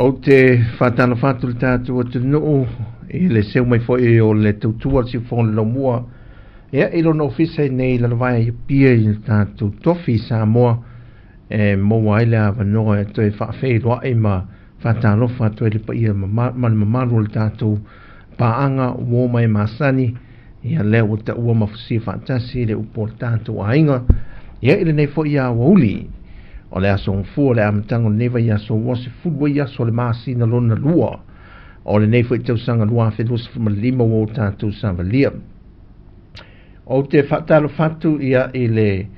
O te whatana whatu tātu o te nuu I le seu mai foi o le tautua si whon lo mua ia ilo no ofisa nei la vai pia I tātu tofi sa moa mo ai le avanoa e toi whawhei roa I ma whatano whatu e le pa ia mamaru le tātu paanga uo mai masani ia leo o ta ua mafusi whatasi le upo le tātu ainga ia ile nei foi ia wauli o le aso ngfu le amtango neva ia so wasi fudwa ia so le maasi na lona lua o le nei foi tau sanga lua whenus fumalima o tātu savalia o te whatalo whatu ia ile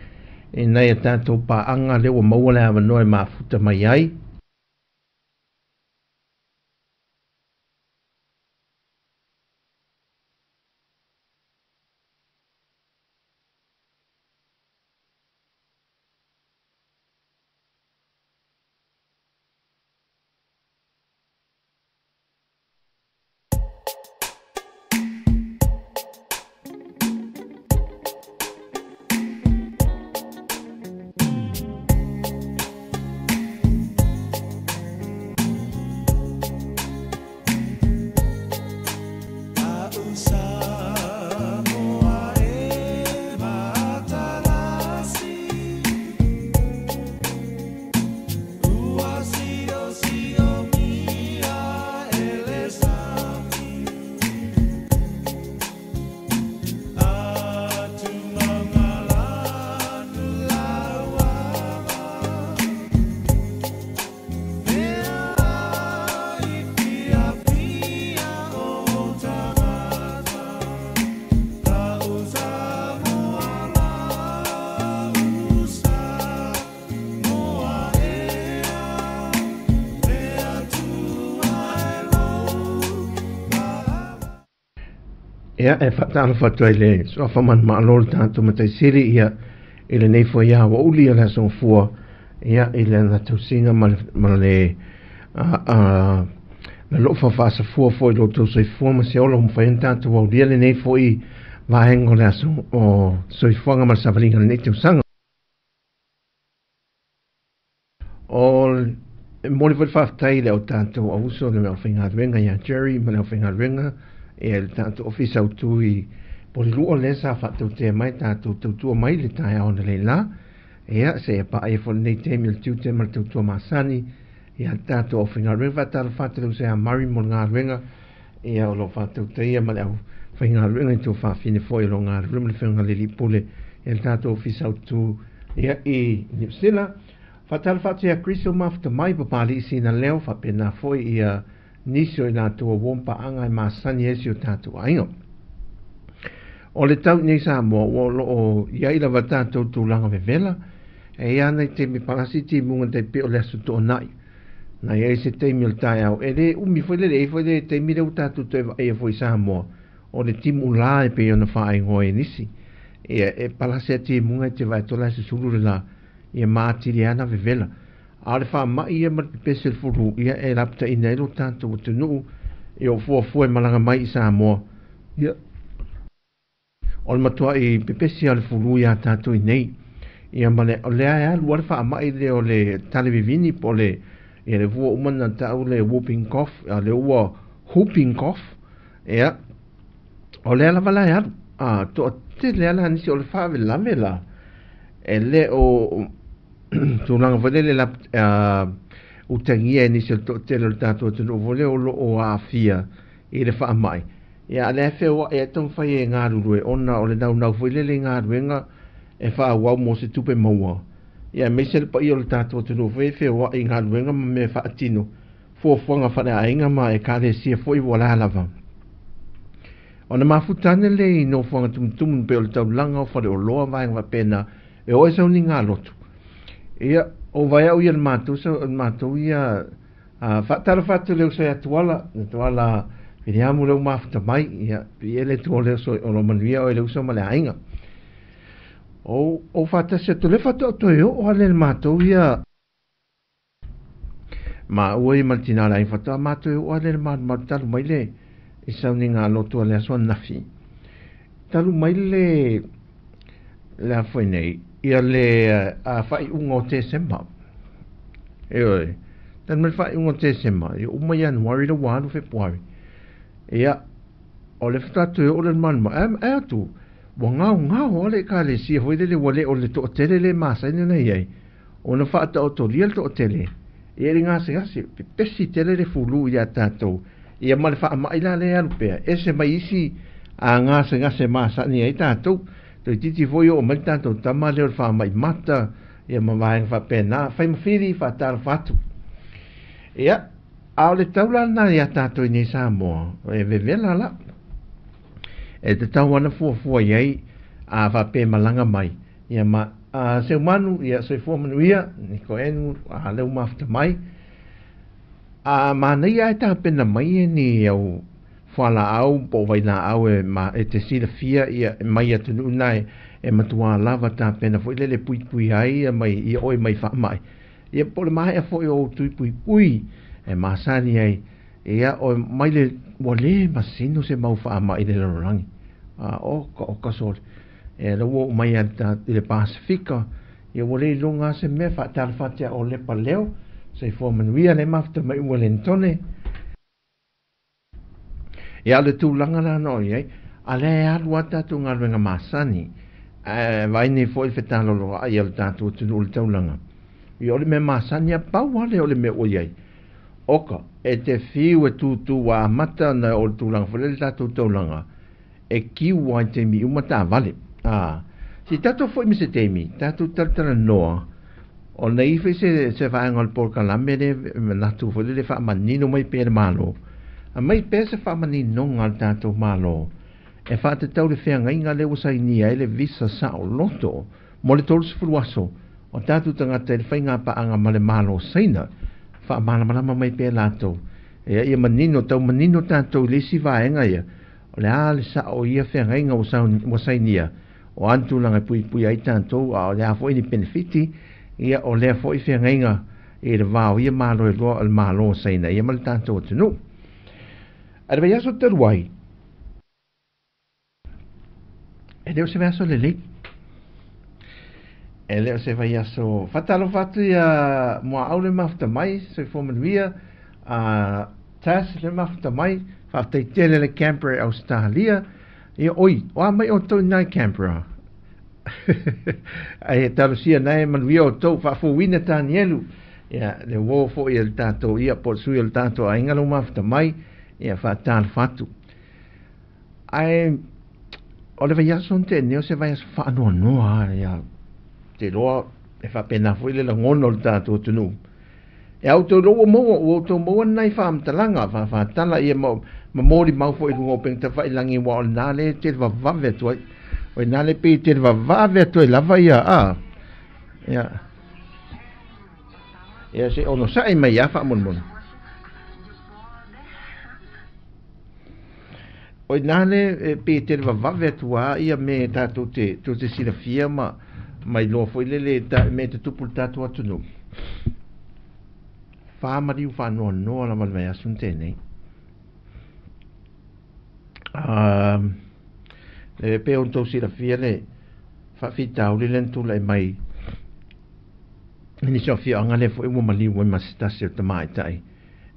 I nei tātu paanga leo maua le avanoa mafuta mai ai ia e whatalo whatu ai le so whaman maalol tātu matai siri ia ile nei fo ia wa uli ala son fua ia ile na tausinga ma le na lofa whasa fua fo I loto soi fua ma se ola mwhaen tātu wa uli ale nei fo I wahengo le aso o soi fuanga ma savalinga le nei tausanga o mori fo whaftai le o tātu a uso le mea whainga renga ia Jerry ma le whainga renga e le tātu ofisa au tui po le lua le sa whatu te mai tātu tautua mai le tae au na le la ea se e pa e fo nei te mil tiu te mal tautua masani ea tātu o whinga renga tātu whatu se a mari mo ngā renga ea o lo whatu te ia ma le au whinga renga I tō whawhine fo I lo ngā renga le whinga le lipule e le tātu ofisa au tu ea I Nipsila whatalu whatu ea Kristo mafta mai papali isi na leo whapena fo ia nisio I nātua wompa anga I masani esi o tātu ainga. O le tau nei Samoa o ia ila wata tau tūlanga vevela e ia nei te mi palasi ti munga te pe o le asu tō nai na ia se te mi o tai au e le umi foi le te mi reu tatu te e foi Samoa o le timu la e pe ona whae ngoe nisi e palasi a ti munga te vai tola se suru la ia maatiri ana vevela a le wha mai ia mat pese le furu ia e rapta ina ero tatu o te nuu e o fua malanga mai Samoa ia o le matua i pepesi al fulu ia tātou i nei. Ia male, o le ae alu wale wha mai le o le talevivini po le ia le vua umana tau le whooping cough, le ua whooping cough, ia, o le ala wala e alu. To te le ala nisi o le wha lame la, e le o tūlanga vole le la utangia nisi o to te le tātou tunu vole o lo o a fia i le wha mai. Ia le fe wa e tong fai e ngā ruru e ona o le nau fai le ngā ruenga e wha wau mo se tupe maua. Ia me se pa i o le tātua tunu fai fe wa i ngā ruenga ma me wha atino. Fuafuanga whare a inga ma e ka le sia fo i wala alava. O na mafutane le i no fuanga tumutumu pe o le tau langa o whare o loa vaenga pena e o e sau ni ngā lotu. Ia o vai au ia le mātou ia whatara whatu leo sai atuala Pere amu leo mafuta mai, ia, ia le tuo leo so, o lo manuia o leo so ma le ainga. O whata se to le whata o toi o ale le mātou ia. Ma ua i maltina la i whata mātou o ale le mātou talu mai le, i sauni ngā lotu ale asua nafi. Talu mai le a fwoi nei, ia le a whai unga o te sema. E oi, tan mai whai unga o te sema, i umai anuari le wānu Februari. Ia, o le whatatu e o le manma, e atu, wa ngau o le ka le si hoi le wale o le to tele le masa ina nei ai, o na whaata o to lia le to tele, e ri ngase ngase, pesi tele le fulu ia tātou, ia ma le wha mai la le arupea, e se mai isi a ngase masa ni ai tātou, to titi foi o mai tātou tama leo le wha mai mata, ia ma vaenga wha pena, whai mawhiri wha tāra whatu. Ia, a le taula na ia tātou i nei Samoa, e vevela la. E te tau ana fua iai, a whape malanga mai. Ia ma, seu manu, ia sei fua manuia, niko enu, a leu mafta mai. A ma nei ai tā pena mai e ni au whala au, po waina au e te sila fia, ia mai atu nunai, e matua lava tā pena, fo ilele pui ai, mai, ia oi mai wha mai. Ia po le mahe a fo i o tui pui, e masani ai ia o mai le wale masino se mau wha ama i le rangi o kasore e la wo mai ata i le Pasifika ia wale longa se me wha tarwhatea o le paleo se manuia le mafta mai Wellingtone ia le tūlanga na no iai a le alu ata tu ngā ruenga masani vai ni fo i whetalolo ai al tātou tunu le taulanga i ole me masani a pau ale ole me o iai oka, e te whiu e tūtū wā mata na o tūlanga whalele tātou taulanga, e kiu wai te mi umata vale. Si tātou fwoi mi se te mi, tātou taratara noa, o na iwhi se whaenga le porka lamere, natu whalele wha manino mai pēre mālo. A mai pēre se wha manino ngā tātou mālo. E wha te tau le whea ngai ngā leo sai ni ai le visa sa o loto, mo le tolu sifuru aso, o tātou tangata e whainga pa anga ma le mālo saina, fa malama mai pe lato e ia manino tau manino tanto lesi vaenga ia o le ale sa o ia fe nga o sainia o antu langa pui ai tanto o le afo ini benefiti ia o le afo i fe nga e le vao ia malo e lo al malo saina ia mal tanto tunu arbe ya so terwai e deu se verso le lei e leo se vai aso fatalo fatu ia moa au le mafta mai se fomanuia tas le mafta mai fatai tele le camper Australia ia oi o mai o tau nai camper ai talo sia nai manuia o tau fafuina tanielu ia le wo fo ia le tato ia por sui le tato a ingalo mafta mai ia fatal fatu ai o le vai aso te neo se vai aso fa noa ia te loa e fa pena foi le ngono le tātou tunu e au to lo mo to mo nai fam talanga fa tala ia mo mo di mau fo i lungo peng ta fa ilangi wa na le te va va ve to o na le pe te va va ve to la va ia a ya se ono sa i mai ya fa mon o na le pe te va va ve to ia me ta to te sila fia mai lo fo le ta me te tupul ta to atu no fa mari fa no la mal vai asunte nei le pe on to sila fia le fa fita o le lentu le mai ni so fia anga le fo mo mali wo masita se te mai tai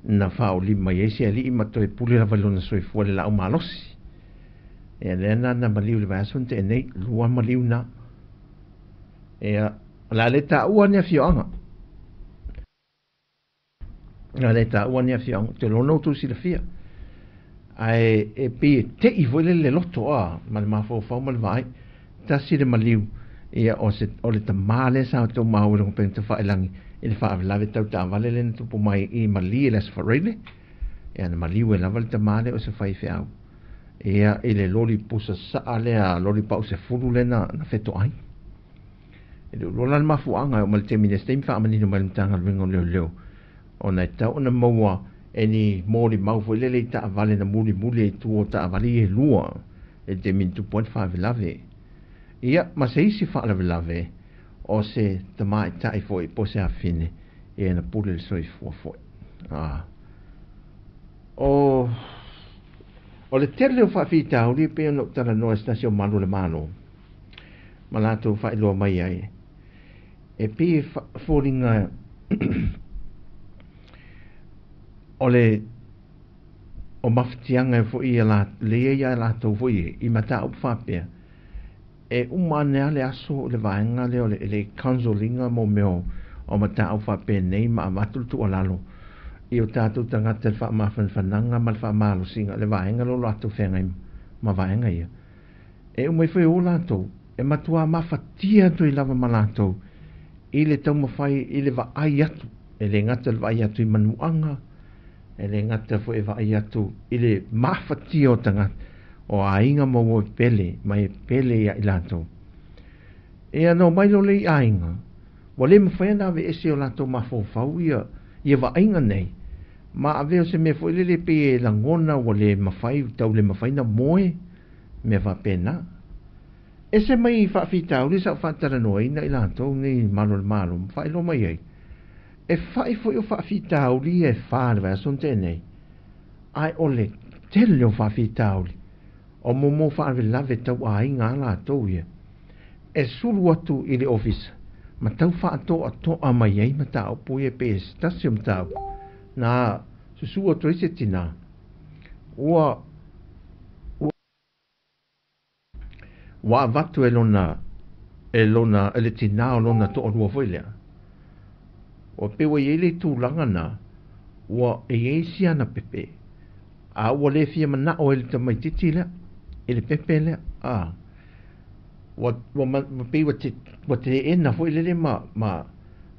na fa o li mai ese ali ma to e puli la valona so e fo le la o malosi e le na mali le va asunte nei lua mali una e la leta ua ne fia anga la leta ua ne fia anga te lono tu sila fia ai e pe te I vole le loto a ma fo mal vai ta si le maliu e o le tamale sa to mau lo pe te fa elangi e le fa la veta ta vale le tu po mai I mali le sfarele e na maliu e la vale tamale o se fai fea e le lori pusa sa ale a lori pa se fulu le na feto ai e le rolan mafuanga o mal te minister fa mani no mal tanga ringo leo ona ta ona moa eni mori mau foi lele ta vale na muli e tu ta vale e lua e te min 2.5 lave ia ma se isi fa lave o se te mai tai foi po se afine e na pule le soi foi o le tele o fa fita o li pe no tala no stasio malu le mano malato fa lo mai ai e pe falling o maftianga fo I la le la to fo I mata op fapia e umane ale aso le vaenga le kanzolinga mo meo o mata op fapia nei ma matul tu olalo I o tatu tanga te fa ma fananga mal fa malo singa le vaenga lo lato fenga ma vaenga ia e umai foi o lato e matua mafatia tu I lava malato I le tau mafai I le va ai atu e le ngata le va ai atu I manuanga e le ngata fo e vai atu I le mawhati o tanga o ainga mo o pele mai pele ia ilato e ano mai lo le ainga wa le mwhaina ve ese o lato mawhawhau ia wa ainga nei ma ave o se me fo le pe e langona wa le mawhai tau le mawhaina moe me wa pena e se mai whawhitau li sa whatara noa ina ilato ni malo whai lo mai ei e fai foi o whawhitauli e whārewa son tēnei. Ai ole tele o whawhitauli. O momo whārewa lave tau ai ngā la tau ia. E suru atu I le office. Ma tau whaato a toa mai ei ma tau pui e pe stasium tau. Nā, susu atu ise tina. Ua vatu e lona e le tina o lona toa rua foilea. O pewa I ele tūlanga na, ua e eisi ana pepe. A ua le fia mana o ele tamai titi lea, ele pepe lea. Ua pewa te ena fo ele ma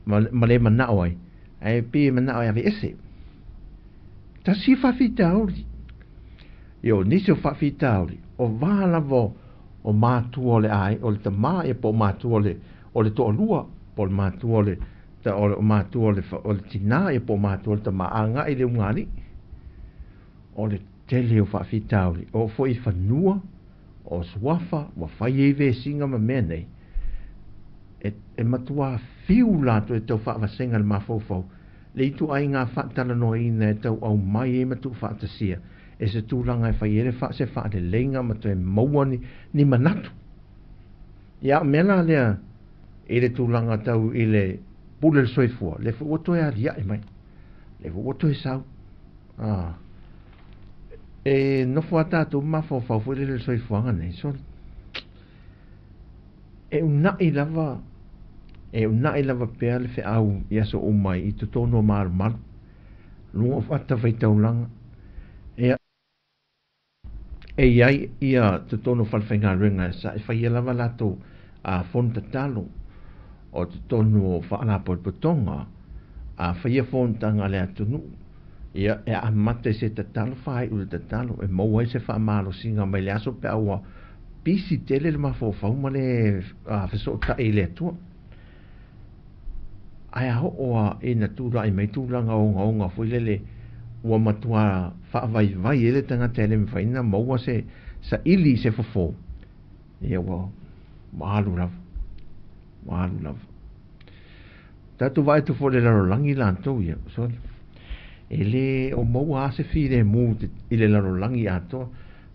le mana o ai. E pe mana o ai ave ese. Ta si whawhita auri. Io nisi o whawhita auri. O wāla vo o mātu o le ai, o le tamā e po mātu o le toa lua, po le mātu o le o mātu o le tina e po mātu o le tamaanga I le ungari o le tele o whawhitauri o fo I whanua o swafa wa whai ewe singa ma mea nei e matua fiu lato e tau whaawasenga le mawhauwhau le itu ai ngā whaatala no ina e tau au mai e matu whaatasia e se tūranga e whai ere se whaate lenga matu e maua ni manatu ia mena lea e le tūranga tau I le pule le soifua, le fu oto e aria e mai. Le fu oto e sau. E no fu atatu ma fo fu le soifua ngane. So, e unai lava pea le fe au iaso umai I tutono maru maru. Lunga fata fai taulanga. E iai ia tutono falfenga ringa sa e fai lava lato a fonta talo. O te tonu o whaana po potonga a whaia whontanga le atunu. Ia e a mate se te talo whai ule te talo. E maua se wha malo singa mai le aso pe aua pisi tele le mawhau ma le wheso ta e le atua. Ai aho oa e na tūra i mai tūranga o ngā whuilele ua matua whaavai vai ele tanga tele me whaina maua se sa ili se whafo. Ia wa maalu lava. Maalu lava. Tatu vai tu fo le laro langi lantou ia. Sorry. Ele o maua ase fire mu i le laro langi ato.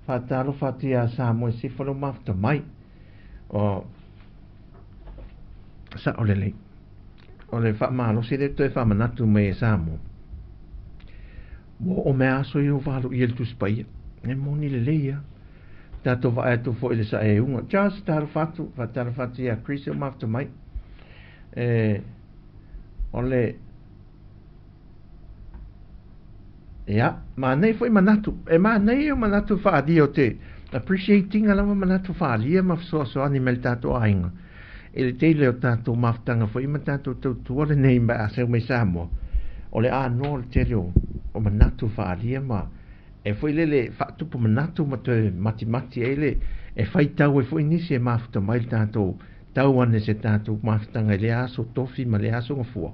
Whataro whatia sa moe se whalo mafta mai. O sa ole lei. Ole wha malo se le toi wha manatu me e sa mo. Mo o mea aso i o whalo i el tu spaia. E moni le leia. Tato va tu fo ile sa e unga. Just taro whatu. Whataro whatia Chris o mafta mai. Ole ia ma nei foi manatu e ma nei o manatu fa dio te appreciating ala manatu fa lia ma so animal tato ainga ele te le tato maftanga foi ma tato tu le nei ba se me samo ole a no te o manatu fa lia ma e foi le fa tu po manatu ma te mati ele e fai tau e foi nisi e mafta mai tato tau ane se tato maftanga le aso tofi ma le aso ngafua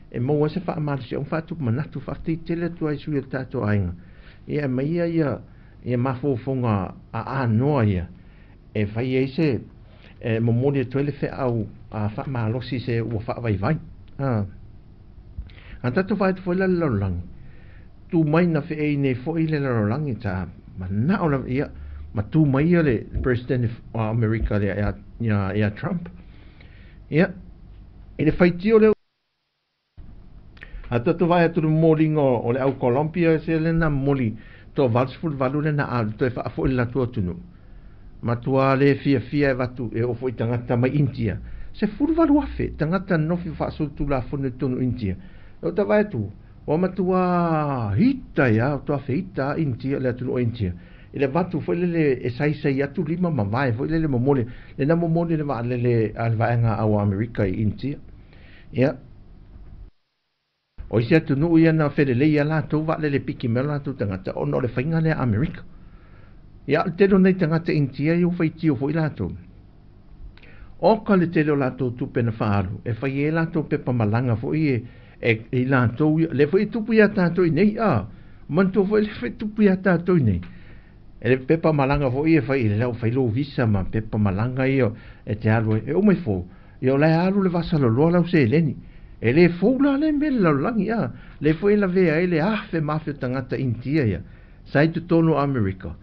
e mo se fa mal se fa tu manatu fa ti tele tu ai sui tato ainga e mai ia mafo fonga a noia e fai ese e mo mo de tele fe au a fa malo si se o fa vai anta tu fa tu la lang tu mai na fe e ne fo ile la lang ta mana ola ia ma tu mai le president of America le ya Trump ia e fai tio le ata tu vai atu molingo o le au Colombia se le na moli to valsful valule na al to fa fo la tu tunu matua le fia vatu e o foi tangata mai India se ful valu afe tangata no fi fa so tu la fo ne tunu India o ta vai tu o matua hita ya to feita India le tu India ele vatu foi le e sai atu lima ma vai foi le momole le na momole le va le al vaenga au America e India ya o sia tu nu ia na fere le ia la tu va le piki mela tu tangata o no le fainga le America ia te no nei tangata India eu fai tio foi la tu o ka le te la tu pena faru e fai e la tu pepa malanga foi e la tu le foi tu pia ta tu nei man tu foi le foi tu pia ta tu nei e le pepa malanga foi e fai le fai lo visa ma pepa malanga io e te alu e o mai fo io le alu le vasalo lo la se leni e le foula le mele langi le foi la vea ele afe mafia tangata India ia sai tu tono America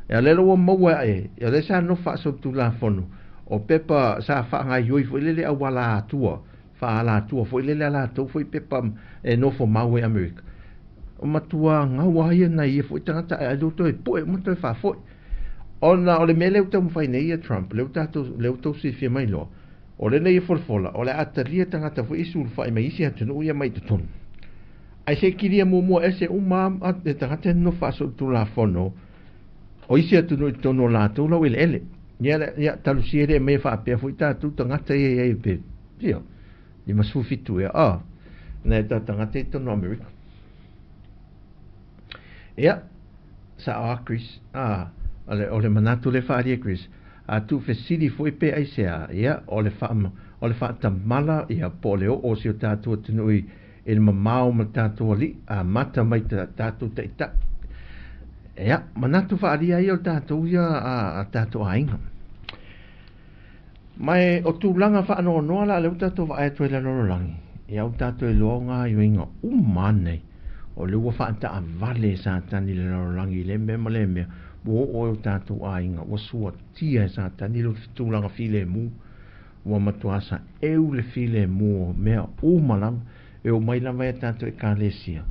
e le lo mo e le sa no fa so tu la fono o pepa sa fa nga yoi foi le awala tua fa la tua foi le la tu foi pepa e no fo mawe America o matua nga wa ia na ia foi tangata e do to e po mo to fa foi ona o le mele o tam fai nei Trump le to si fi mai lo o le nei folfola o le atalia tangata fo isul fai mai isi atu ia mai tutun ai se kiria mo ese uma at tangata no fa so tu la fono o isi atu no tono la tu lo ele ya talu siere me fa pe fo ta tu tangata e pe dio di masu fitu ya na ta tangata to no America ya sa Chris ole manatu le fa Chris a tu fesili foi pe ai sea ia o le fa tamala ia poleo o si tatu tunui il mamau matatu ali a mata mai tatu ta ia manatu fa ali ia tatu ia a tatu ainga mai o tu langa fa no la le tatu va e tu le no langi ia o tatu lo nga yuinga umane o le fa ta vale sa tani le no langi le me o tatu ainga o sua tia sa tani lo tulanga file mu o matuasa eu le file mu mea umalang e o mai lava tatu e kalesia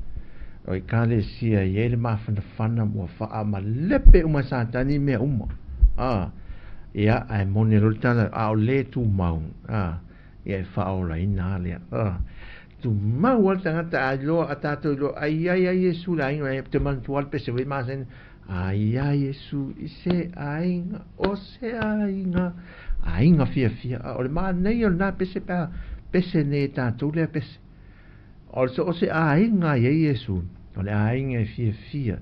o e kalesia e le mafana mo fa ama lepe uma sa tani mea uma ia ai moni lo tala a le tu mau ia fa ola ina le tu mau al tangata a lo atatu lo ai Yesu la inga te mantual pe se ve masen ai Yesu ise ainga o se ainga fia o le ma nei o na pese pa pese ne tatu le pese O se a inga ye Yesu. O le a inga e fia.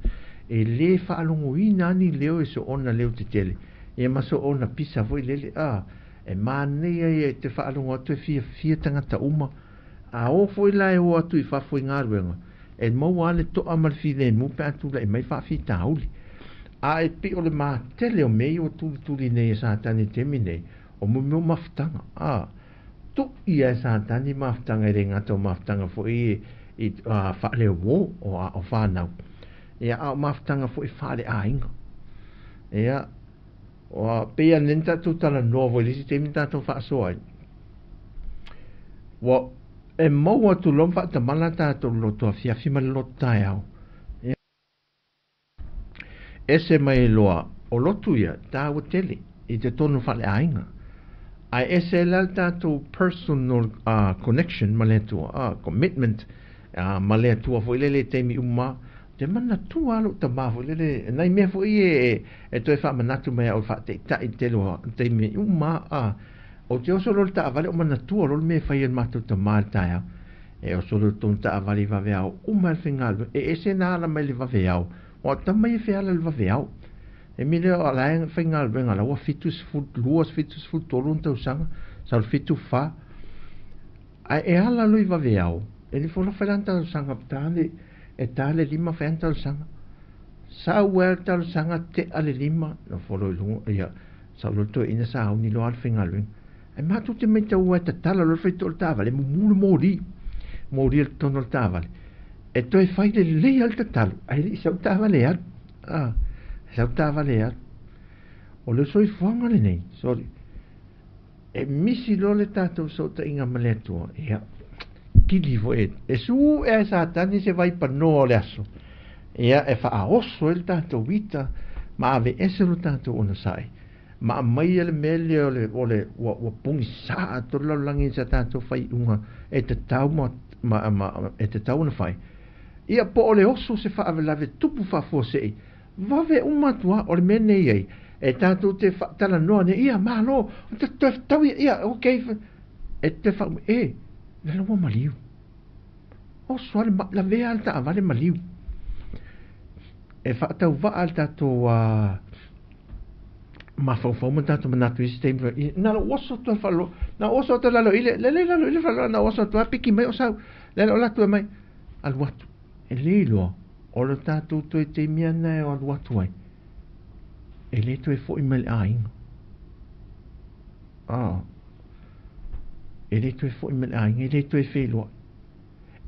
E le whaalongo i nani leo e so ona leo te tele. E maso ona pisa foi lele. E manea e te whaalongo atu e fia tangata uma. A o foi la e o atu i whafoi ngaruenga. E mau ale to amal fi le mu pe atu la e mai whafi tauli. A e pi o le ma tele o mei o tuli nei e satani temi nei. O mu meu maftanga. Tu ia e satani maftanga e ringato maftanga foi i whale o o whanau. Ia au maftanga foi whale a inga. Ia o pia nenta tu tala novo lisi temi tato whaasoa. Wa e mau atu lomfa ta mana tato loto a fia fima loto tai au. Ese mai loa o lotu ia ta o tele i te tonu whale a inga. Ai ese la tato personal connection ma le tua commitment ma le tua foi lele temi uma te mana tua lo ta ma foi lele nai me foi e to fa manatu me o fa te ta intelo temi uma o te solo ta vale o mana tua lo me fai el matu ta malta ya e o solo tonta vale va vea uma fingal e ese na la me le va vea o ta mai fe ala le va vea e mi leo ala fingal venga la wa fitus fut luas fitus fut tolun tau sanga sal fitu fa e ala lui va veao e li fola felanta sanga tale e tale lima fenta sanga sa welta sanga te ale lima no folo lu ia sa luto ina sa uni lo al fingal e ma tutte mette u eta tala lo fetto il tavale mu mori il tono il tavale e tu fai le al talo ai sa tavale Sautava lea. O le soi whanga le nei. Sorry. E misi lo le tātou sauta inga maletua. Ia. Kili vo e. E su e sa tani se vai pa no le aso. Ia e wha aoso el tātou vita. Ma ave ese lo tātou ona sai. Ma mai ele mele o le pungi saa to langi sa tātou whai unga. E te tau e te tau na whai. Ia po o le oso se wha ave lave tupu wha fosei. Vave umatua o le mene iei e tātou te tala noa ne ia malo te tau ia ok e te whau le lawa maliu o soale la vea alta avale maliu e whaatau wa alta tātou ma whau ma tātou manatu isi teimra na oso tua whalo na oso tua lalo ile lalo ile whalo na oso tua piki mai o sau lalo latu mai al watu e leilo o le tātou toi te mea nei o alua tuai. E le toi fo i mele ainga. E le toi fo i mele ainga, e le toi whelua.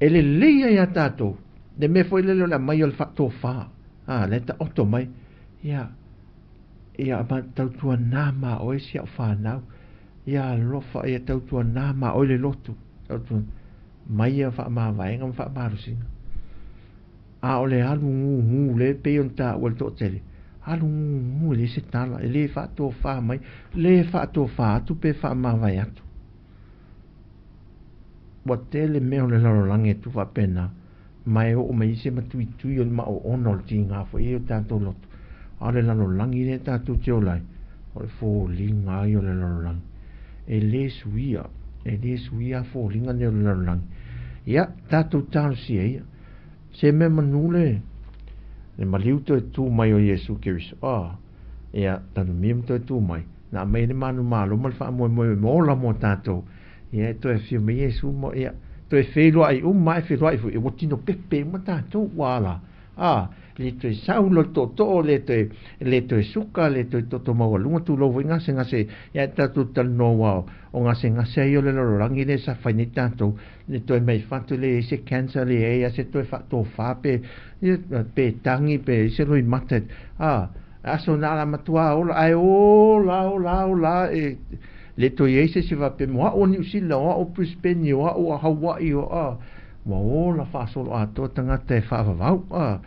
E le leia ia tātou, le me fo i lelo la mai o le whato wha. Le ta oto mai. Ia ma tautua nāma o e si au whanau. Ia lofa ia tautua nāma o le lotu. Tautua mai a wha maa vaenga ma wha maa rusinga. O le alu ngu le peon ta wal to tele alu ngu le se tala le fa to fa mai le fa to fa tu pe fa ma vai atu wa tele me o le lalo lange tu fa pena mai o mai se matu tu yo ma o onol tinga fo e ta to lot a le lalo langi le ta tu te olai o le fo linga yo le lalo lang e le suia fo linga le lalo lang ya ta tu ta si e se me manule le maliu to tu mai o Yesu Kiriso ia tanu mim to tu mai na mai le manu malo mal fa mo la mo tato ia to e fi me Yesu mo ia to e felo ai mai felo ai e wotino pepe mo tato wala le to saulo to le to suka le to mo lunga tu lo vinga se ia tato tal no wa o ngase yo le lo rangi le sa fai tato le to mai fatto le se cancer le ia se to fatto fa pe tangi pe se lo mate aso nala matua o ai o la e le to yese se va pe mo o New Zealand o Brisbane o Hawaii o la fa solo a to tanga te fa va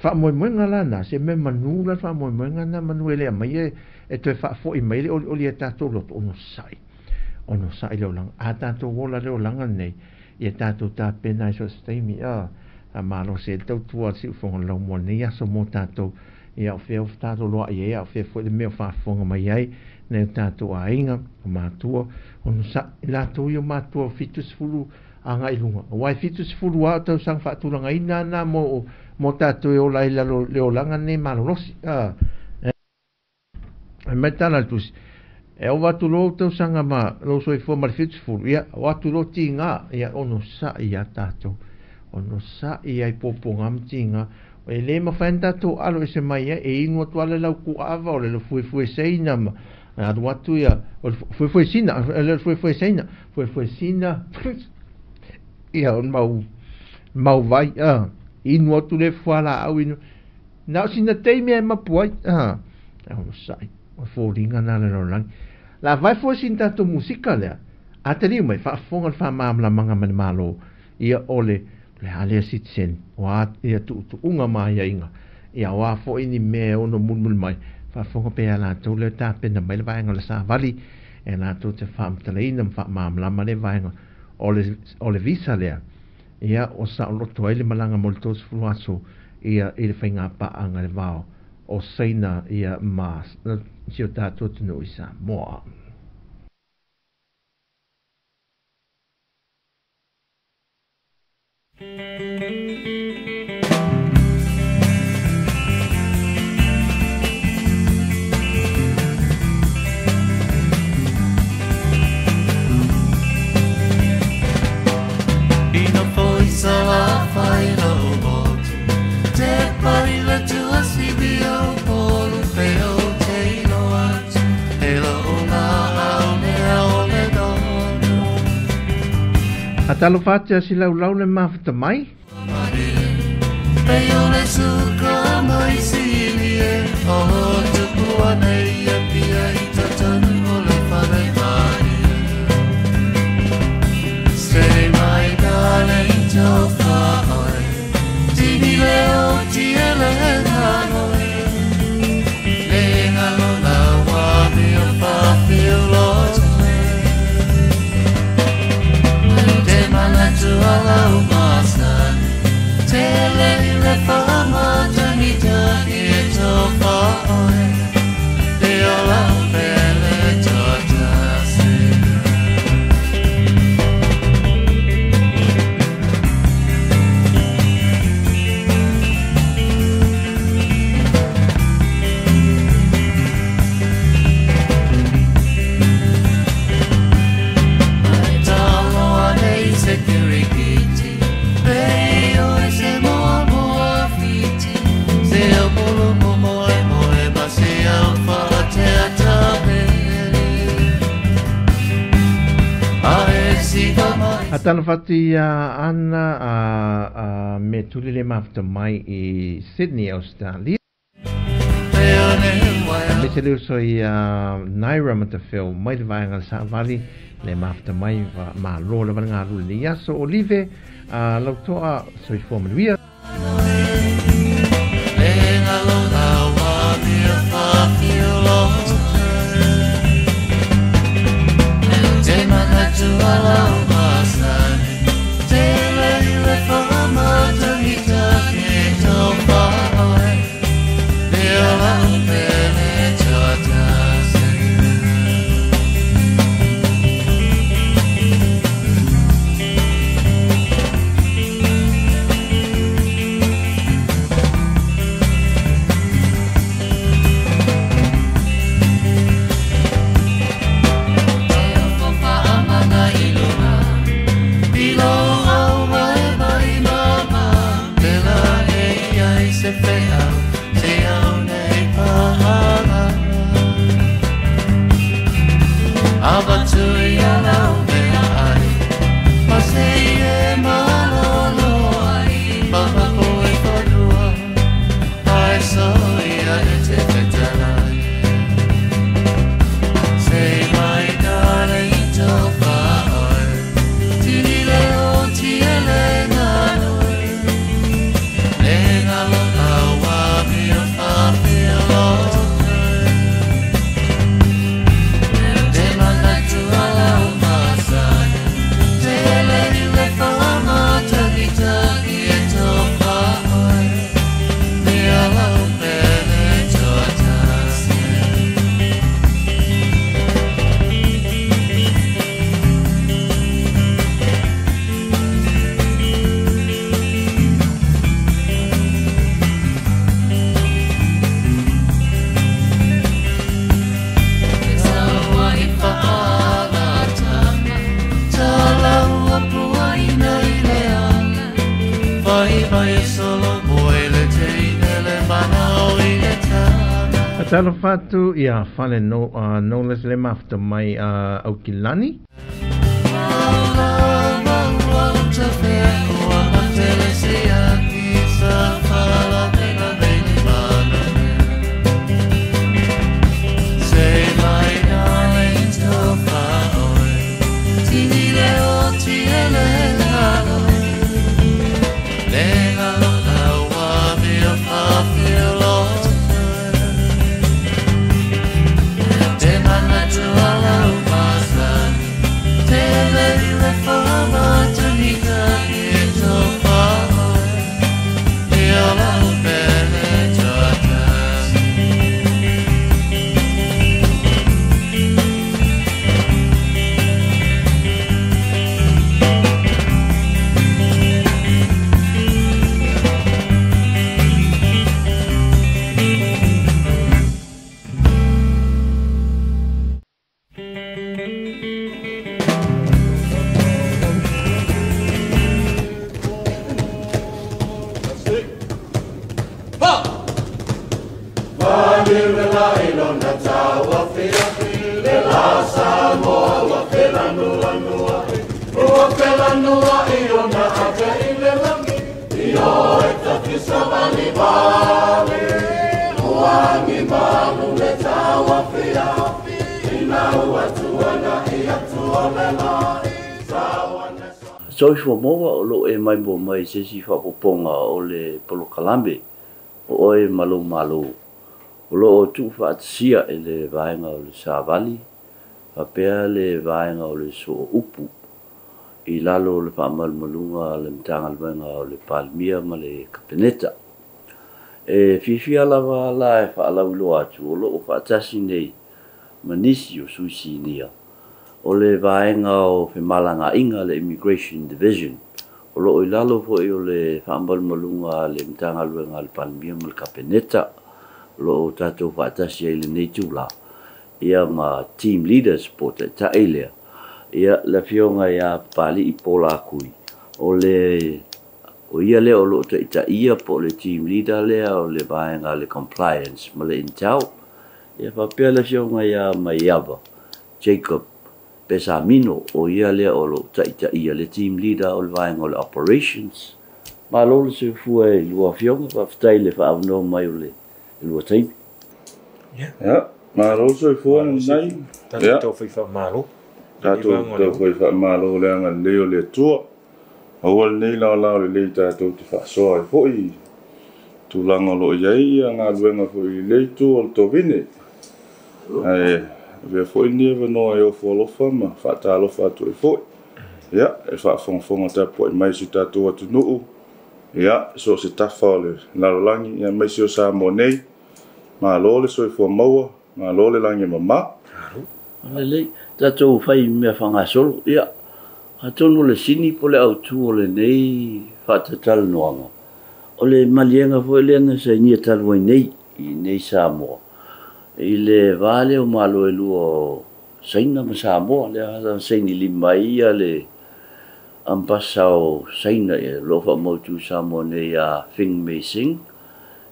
fa mo ngala na se me manula fa mo ngana manuele mai e to fa fo i mai o le tato lo ono sai lo lang a tato wola lo lang nei e tato ta pena so stemi ma lo se to tu si fo lo mo ni so mo tato e o fe tato lo e o fe fo le me fa fo mai ai ne tato ainga ma tu ono sa la tu yo ma tu fitus fulu anga ilunga wai fitu se fulu wa tau sang fa tulanga ina na mo tato e ola ila le olanga ne malolosi metala tus e o watu lo tau sanga ma lo so i fo mal fitu fulu ia watu lo tinga ia ono sa ia tato ono sa ia i poponga mtinga e le ma fanta to alo se mai e inu to ala lau ku ava o le fue seina ma a watu ia fue sina le fue sina ia on mau vai inu atu le fuala au inu na sina te me ma puai ono sai o folinga na le lang la vai fo sinta to musika le ateli mai fa fonga fa mamla manga man malo ia ole le ale sitsen wa ia tu unga mai inga ia wa fo ini me ono mun mai fa fonga pe ala to le ta pe na mai le vai ngala sa vali e na to te fam tele inam fa mamla ma le vai ole visa le ia o sa lo to ele malanga molto fluaso ia ele fainga pa anga le vao o seina ia mas si o tato tino isa moa. Ina foi sala fai no moto te pari la tua sibio polo feo te no at ela ona au ne au ne dono Atalo fatia si lau le mafta mai Peo le suka mai silie o tu kua nei e pia i tatanu o le whare mai Stay my darling to far Tini leo tiele hanoi Lenga lona wami o whawhio loto Te mana tu alau masan Tele i le whamata ni taki e to whaoi Te ola pele to tasi Atalo fati ana me tuli le mafta mai i Sydney, Australia. Me se leo so i Naira ma te wheo mai le vaenga sa vali le mafta mai ma lo le vanga rule le yaso olive lau toa so i forma luia. Ala Talafatu ia fale no les le mafta mai au Kilani. So fo mo lo e mai bo mai se si fa poponga o le polo kalambe o e malo o lo tu fa sia e le vainga o le savali fa pe le vainga o le so upu i lalo le fa mal malunga le tanga le vainga o le palmia ma le kapeneta e fifi ala va la fa ala lo atu o lo fa tasi nei manisi o susi nia o le vaenga o fe malanga inga le Immigration Division. O lo ilalo fo o le whaambal malunga le mtanga luenga le palmia mal kapeneta. Lo o tatou whaatasi e le neitula. Ia ma team leaders po te taelea. Ia la fionga ia pali i pola kui. O ia le o lo te ita ia po le team leader lea o le vaenga le compliance ma le intau. Ia whapea la fionga ia ma iava. Jacob Pesamino o ia lea o lo taita ia le team leader o le vaenga o le operations. Ma lo le se fua e lua fionga pa fitai le whaavano mai o le lua taimi. Ja, ma lo se fua nei. Tatu tau whaiwha malo. Tatu tau whaiwha malo le anga leo le tua. Awal nei lao le le tatu te whaasoa e fwoi. Tūlanga lo iei ia ngā luenga fwoi le tua o le tovine. Vea foi never no e o folofa ma whaatalofa atu e foi. Ia, e whaafonga tapo e mai si tatu atu nuu. Ia, so se tafa o le larolangi, ia mai si o Samoa nei. Ma lo le so e fua maua, ma lo le langi mama. Lei, tatou whai mea whangasolo, ia. Hatonu le sini po le autu o le nei whaatatala noanga. O le malienga foi leanga sa inia talua nei, i nei Samoa. I le vale o malo e lua saina ma Samoa, le hata saini lima ia le ampasa o saina e lofa mautu Samoa nei a Fing Mei Sing.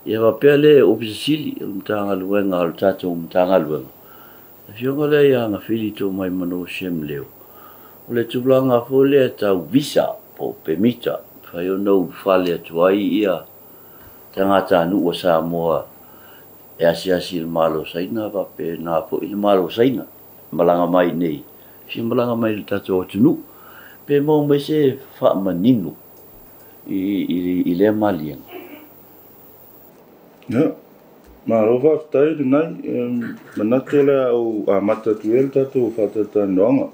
Ia wapea le ofisili, mtanga luenga, o tatou mtanga luenga. Fionga le ia nga filito mai mano siem leo. O le tūlanga fole e tau visa po pemita, whai o nau whale atuai ia tangata anu o Samoa. E asi le malo saina vape na po il malo saina malanga mai nei si malanga mai le tatou tunu pe mo me se fa manino i le malien Ja, malo va tai de nai manatole o amata tuel tatou fatata nonga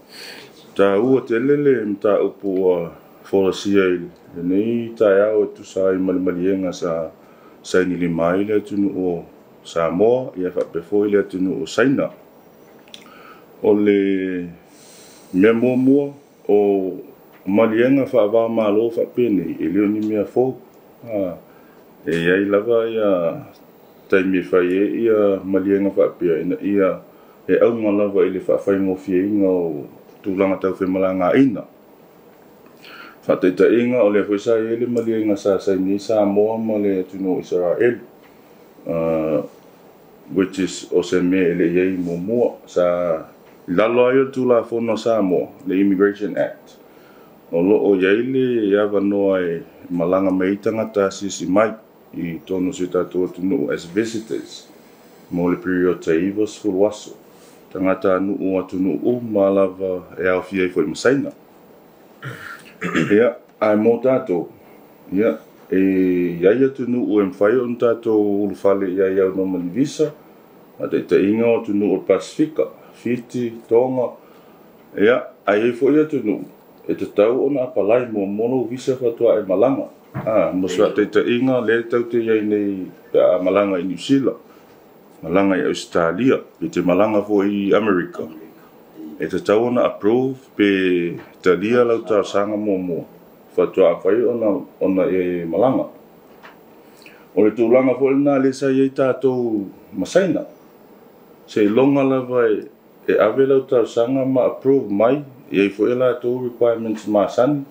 ta u telele mta upo folosia nei ta ya o tu sai malienga sa ni limai le tunu o Samoa, ia whapefoi lea tunu o Saina. O le mea mua o malienga whaavā malo whapene, e leo ni mea fō. E iai lava ia taimi whai e ia malienga whapea, ina ia e aunga lava i le whawhai ngofie inga o tūlanga tau whemalanga ina. Whateita inga o le whaisai e le malienga sa Saini Samoa ma le tunu o Israel. which is o se me le yei mo sa lalo ai tu la fono Samoa le Immigration Act o lo o yei le ia vanoa e malanga mai tangata sisi mai I tonu se tatou tunu as visitors mo le period taiva sfuluaso tangata nuu atu nuu malava e au fia I foi masaina ia ai mo tatou ia e ia atu nuu e mwhai on tatou ulufale ia iau no mani visa a te inga o tunu o Pasifika Fiti, Tonga ia ai e foi atu nuu e te tau ona apalai mo mono visa fatua e malanga mo sa te inga le tau te iai nei a malanga I New Zealand malanga I Australia pe te malanga fo I America e te tau ona approve pe te lia lau ta sanga mo fatua a whai ona e malanga o le tūlanga fo na le sa iai tātou masaina se longa lava e ave lau ta sanga ma approve mai iai fo e la tō requirements ma sani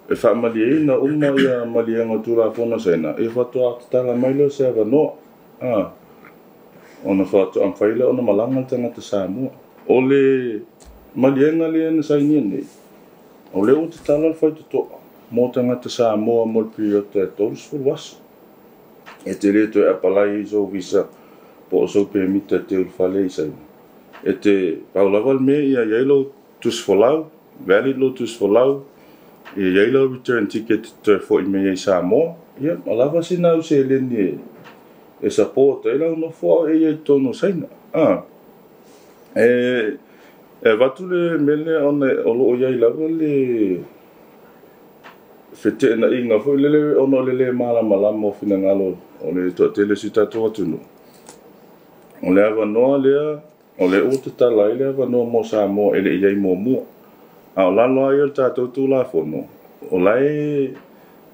e whaamali na uma ia malianga tūra whona saina e whatua tala mai leo se ava noa ona whatua am whaila ona malanga tangata Samoa o le malianga le ana saini nei o le o te tala whai tutoa mo tangata Samoa mo le period te tolus fulwaso e te le to e apalai I so visa po o so permita te ulfale I saina e te paulaval me ia iailo tus folau valid lo tus folau e iailo return ticket te fo I me I Samoa ia malava sina u se leni e support e lau no fo e ia tono saina e watu le mele ona o iai lava le fete na inga fo lele ona lele mala mo fina ngalo o le to tele sita to atunu o le ava noa lea o le o te tala le ava noa mo Samoa ele iai mo mua a o lalo ai o tātou tū la fono o lai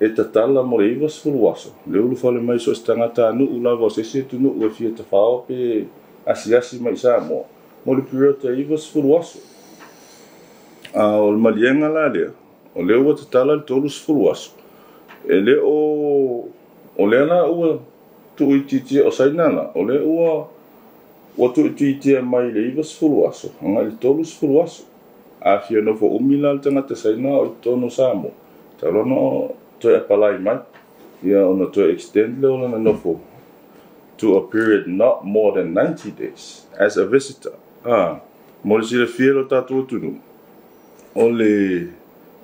e tatala mo le iwa sfuluaso le ulu fale mai so stangata anu ulava o sese tunu ue fia te whao pe asiasi mai Samoa mo le period te iwa sfuluaso o le malienga la lea o le ua tatala le tolu sfuluaso e le o le ana ua tu ititia o sainana o le ua tu ititia mai le iwa sfuluaso anga le tolu sfuluaso a fia no fo umila le tangata saina o I tono Samoa talono to apply mai ia ona to extend le ona no fo to a period not more than 90 days as a visitor mo le sila fia lo tatu tunu o le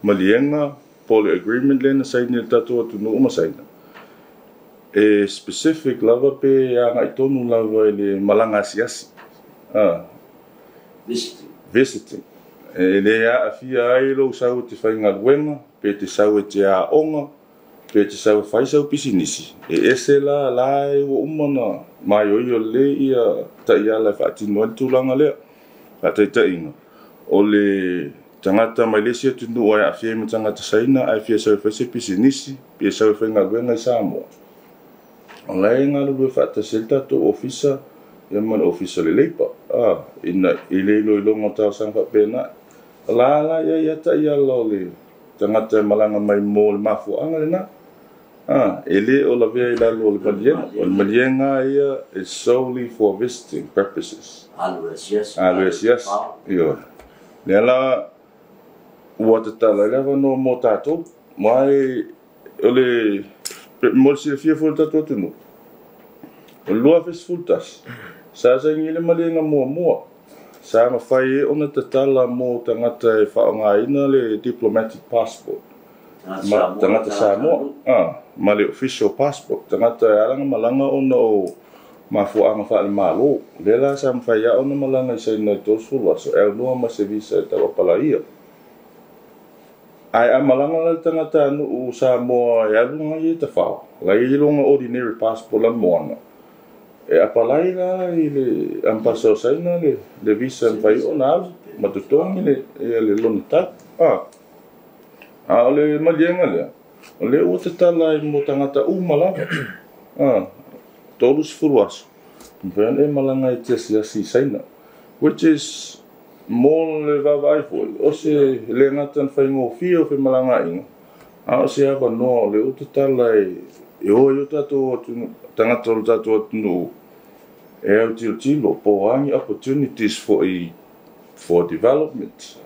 malienga po le agreement le na saina le tatu tunu uma saina e specific lava pe anga I tonu lava le malanga asiasi visiting e le a fia ai lo sau te whainga luenga pe te sau e te a onga pe te sau whai sau pisinisi e ese la e o umana mai o le ia ta ia la whaatino al tūlanga lea whaatai inga o le tangata mai lesia tunu o a fia me tangata saina ai fia sau whai se pisinisi pe sau whainga luenga I Samoa o lai ngā lulu whaata selta to ofisa ia man ofisa le leipa ina I leilo I longa tau sang whapena la ia ta ia lo le tangata malanga mai mo le mafuanga le na ele o la vea I lalo le malienga ia is solely for visiting purposes yes ia le la ua te tala lava no mo tatou mai o le mo le fia fo tatou tunu o lua fesfultas sa ngi le malienga mua sa mawhai ona te tala mo tangata e whaongaina le diplomatic passport tangata Samoa ma le official passport tangata e aranga malanga ona o mafuanga whaale malo le la sa mawhai a ona malanga I saina I tosfulu so e nua ma se visa e tawa palaia ai a malanga la tangata anu o Samoa e alunga I te whao la I longa ordinary passport la moanga e apalai la I le ampaso saina le visa vai ona matutongi le lonta o le malienga le o le o te tala I mo tangata malava tolus furuaso vene malanga I te siasi saina which is more le vavai foi o se le ngatan fai ngofia o fe malanga inga o se ava no le o te tala e o yo tato tangata o tato tunu e au tilo poangi opportunities for development,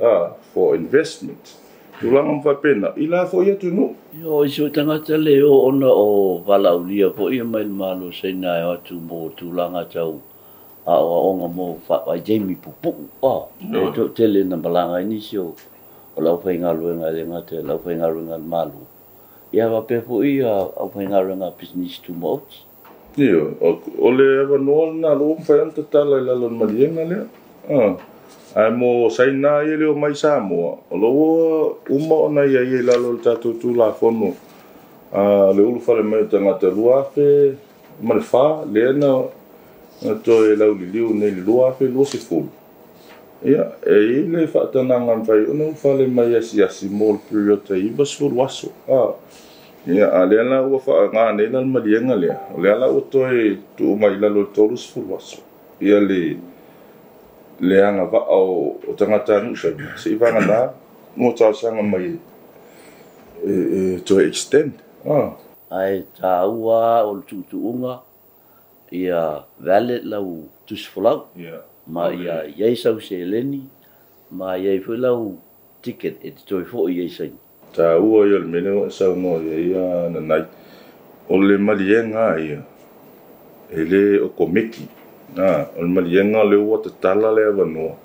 for investment. Tulanga mwhapena, ila fo ia tunu. Yo, iso tangata leo ona o valaulia po ia mai malo seina e atu mo tulanga tau a onga mo whai Jamie Pupu. E tele na malanga inisio o lau whainga ruenga le ngate, lau whainga ruenga malu. Ia wape po ia au whainga ruenga business to mots. Iyo, o le ewa noa na lo mwhaanta tala i lalon malienga lea. Ai mo saina ia leo mai Samoa. O loa uma ona ia ia lalo le tātou tūla whono. Le ulu whare mai tangata luafe, mare wha, lea na toi lau li liu nei li luafe, lua se fulu. Ia, e le whaatananga mwhai, ona whale mai asi mo le period ta iwa se fulu waso. Ia, lea la ua wha ngā nei lal malienga lea. Lea la ua toi tu mai lalo le tolu se fulu waso. Ia le anga va o tangata nusa se ivanga na mo tau sanga mai to extend ai taua o tutuunga ia valet lau tusfolau ma ia yeisau se leni ma ia fulau ticket e toi fo ia sai taua ia le meno sa no ia na nai o le malienga ia ele o komeki o malienga le ua te tala le avanoa.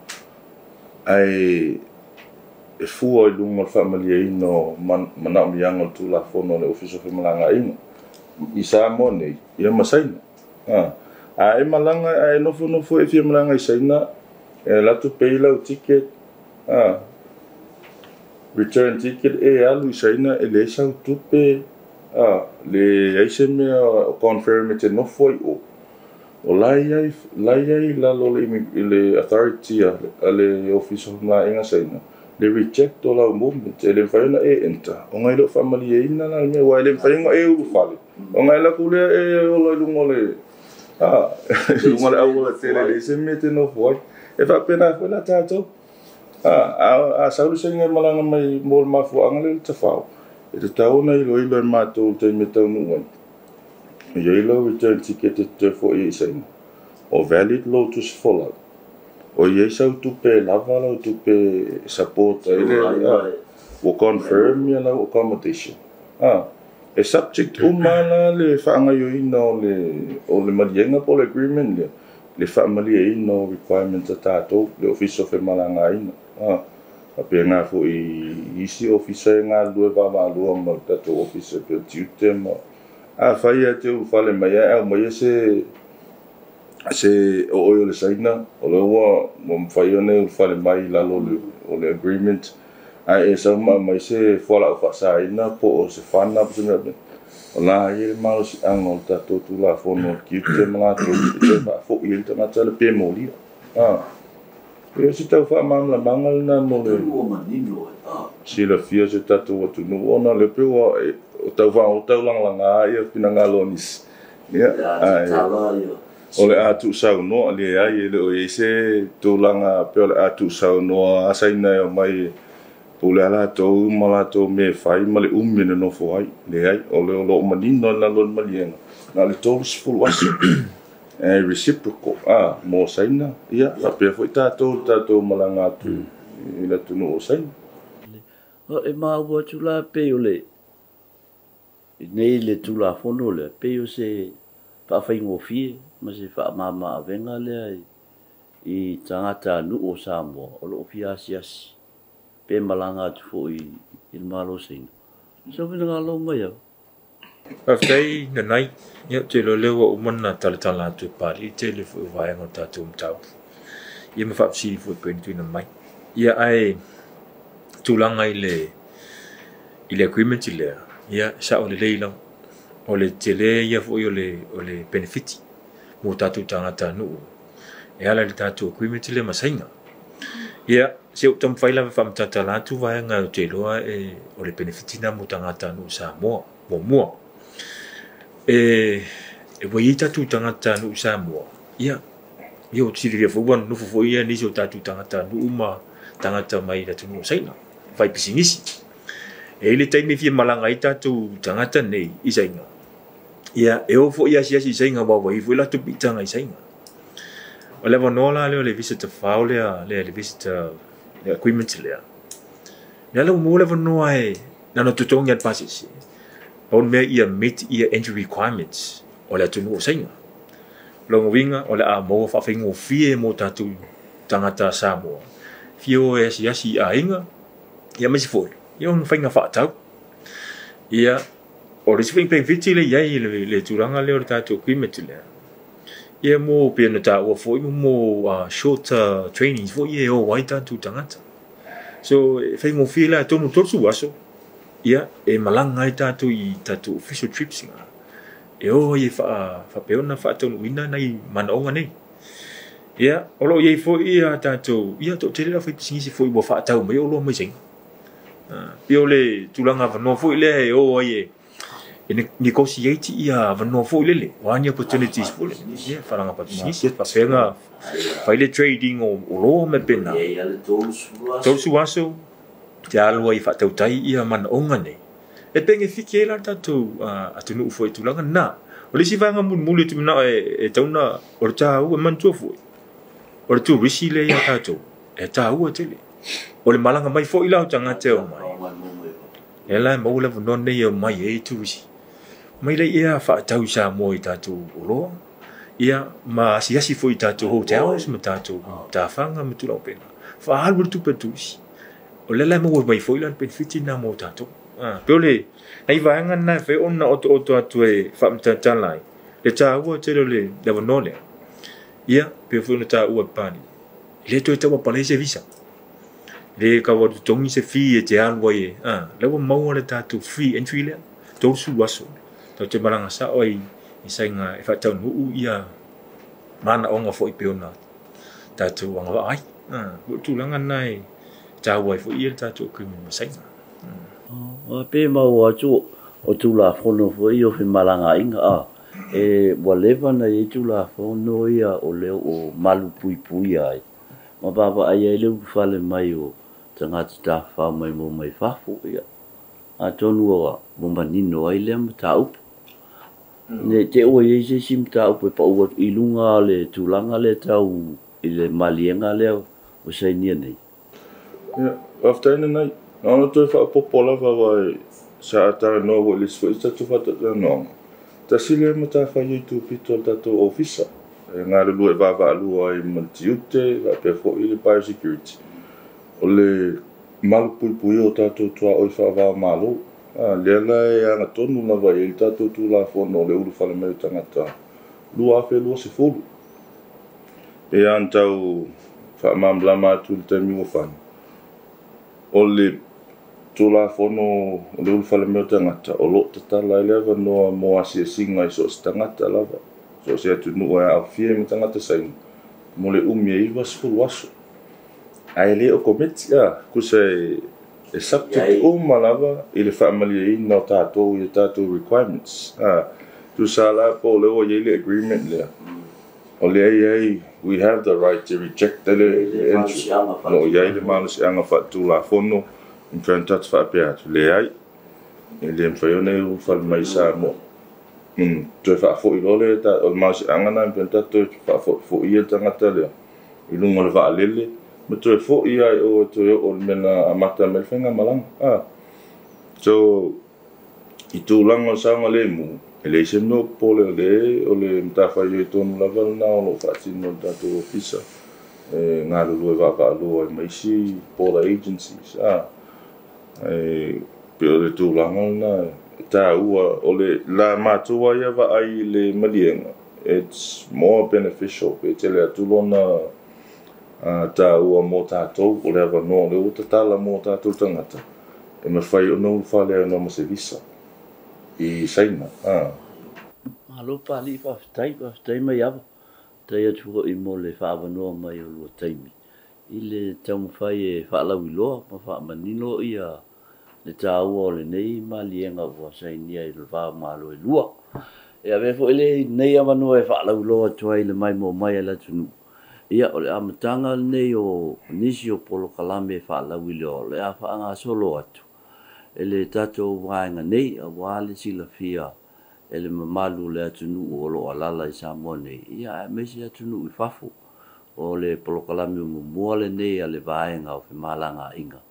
Ai e fua i lunga le whaamalia ino mana o mianga le tūla whono le ofiso whamalanga inga. I Samoa nei, ia masaina. A e malanga, a e nofo e fia malanga i saina, e latu peila o ticket, return ticket e alu i saina, e le sau tupe, le aise mea o confirm e te nofo i o. O lai ai lalo le authority le office of la inga saina le reject all our movement le whaina e enta o ngai lo family e ina na me wa le whainga e uru fale o ngai la kule e o lo lungo le lungo le au le tele le se mete no foi e fa pena la tato a saulu senga malanga mai mol mafu anga le tafao e te tau na ilo mato te metau nuai Yellow return ticket te fo i saina. O valid lotus follow. O yesau tupe lava lo tupe support ele o confirm ya la accommodation. E subject umana le whaanga yo ino o le malienga po le agreement le whaamalia ino requirement tato le office of malanga ino. A pe ngā fo i isi officer ngā lue vava lua ma tato officer pe tiute mo. Whaia te u whale mai au mai se o oio le saina o le ua mo mwhaia ne u whale mai lalo o le agreement e sa mai se whala o whaasaina po o se whana po se mea o la i le malo si anga o tato tu la whono ki te malato i te wha fo i le tangata le pe molia e si tau wha mamla mangal na mo le si la fia se tato watu nu ona le pe wa o tau langalanga ia pina ngalo nis. O le atu sau noa le ai le o ese tūlanga pe o le atu sau noa asaina o mai o le ala tau malato me whai ma le umine no fo ai le ai o le lo manino na lo malienga na le tōs full wasu reciprocal mo saina ia a pe foi tātou malanga atu i le tunu o saina e maua tula pe o le nei le tula fono le pe o se pa faingo fie ma se fa mama venga le i tangata nu o Samoa o lo fia sias pe malanga tu fo i malo sin so vina lo mai aftai na nai ya te lo lewa o mana tala tu pari te le fo vai ngota tu mtau ia me fa si fo pentu na mai ia ai tulanga ile agreement ile ia sa o le leila o le tele ia fo o le benefit mo tatu tangata nu e ala le tatu agreement le masaina ia se o tam faila fa mtata la tu vai nga te loa o le benefit na mo tangata nu Samoa mo e voi tatu tangata nu Samoa ia io tiri le fo wan no fo ia ni so tatu tangata nu uma tangata mai da tu no saina vai pisingisi e le taimi fi malanga ita tu tangata nei isainga ia e o fo ia sia isainga wa wa i fu la tu pitanga isainga o le vanola le visitor file le visitor equipment le ya le mo le vanoa e na no tutongi at pasisi on me ia meet ia entry requirements o le tunu o sainga longo winga o le a mo fa fingo fie mo tatu tangata Samoa fio e si a inga ia me si foi ia un finga fa tau ia o le sifing peng fiti le ia le turanga le o tatu equipment le ia mo pe na ta o foi mo short trainings foi ia o wai tatu tangata so fingo fie la tonu torsu waso ia e malanga i tatu official trips nga e o ye fa peona fa tonu ina nai manaonga nei ia o lo ye fo ia tatu ia to tele la fa singi fo bo fa tau mai o lo mai sing pio le tulanga va no fo le o ye negotiate ia va no fo le one opportunities for ia fa nga pa singi pa fenga fa le trading o lo me pena to su waso ja lo i fa tau tai ia manaonga nei e penge fiki la tatu atunu fo tulanga na o le si vanga mulu tu na e tauna o ta u man tu fo o tu risi le ya tatu e ta u tele o le malanga mai fo ila tanga te o mai e la mo le non nei o mai e tu risi mai le ia fa tau sa mo i tatu o lo ia ma si fo i tatu hotels ma tatu ta fanga me tu lo pena fa al tu petusi o le la mo mai fo ila pen fiti na mo tatu pole ai vanga na fe onna oto atu e fa mta lai le ta u te le no le ia pe fu ta u pani le to ta pa le se visa le ka wa tongi se fi e te an wa ye le wa mau le ta tu free entry le to su waso to te maranga sa oi i sainga e fa ta nu ia mana onga fo i pe ona ta tu anga ai tu langa nai ta wa fo i ta tu ku mi sainga o pe mau atu o tu la fono fo i o fe malanga inga e waleva na i tu la fono ia o leo o malu pui ai ma baba ai le fale mai o tanga ta fa mai mo mai fa fu ia a tonu o mo manino ai le mtau ne te o ye se sim ta o pa o ilunga le tulanga le tau ile malienga le o sai ni nei ya after night no to fa popola va sa ta no o le sfo sta tu fa ta no ta sile mata fa ye tu pito ta to officer nga le lu va lu ai multiute va pe fo ile pa security o le mal pulpui o ta to o fa va malo le la ya na tonu na va il ta to tu la fo no le u fa le me tangata lu a fe lu se fo e antau fa mam la ma tu te mi fa o le tu la fono le ul fale me tangata o lo tata la leva no mo asia singa i so tangata lava so se tu no a fie me tangata sai mo le umi i was fu waso ai le o commit ya ku se e subject o malava ile family i no tato i tato requirements tu sala po le o ile agreement le o le ai we have the right to reject the entry no ya ile manus anga fa tu la fono in contact fa pe le ai ele mfaione u fal mai sa mo tu fa fo i lole ta o mas anga na contact tu fa fo i tangata le i lungo le va lele me tu fo i ai o tu o mena amata me fenga malang so i tu lango sa ngale mu ele se no pole le o le mta fa i ton la val na o fa sin no ta tu officer nga lu va lu mai si por agencies pero le tu lango na ta ua o le la matua ia va ai le malienga it's more beneficial pe te le tu lona ta ua mo tatou o le ava no le uta tala mo tatou tangata e me fai o no fale no mo se visa i saina malo pali fa stai mai ava tai atu i mo le fa no mai o lo taimi ile tau fai e fa la wilo ma fa manino ia le tau le nei malienga wa sai ni ai va malo e lua e ave fo ile nei ava no e fa la wilo toi le mai mo mai la tunu ia o le amatanga nei o nisi o polo kalame fa la wilo le a fa nga solo atu ele tato wanga nei a wale sila fia ele mamalu le atunu o lo alala i Samoa nei ia me si atunu i fafu o le polokalami mua le nei a le vaenga o Whemalanga inga.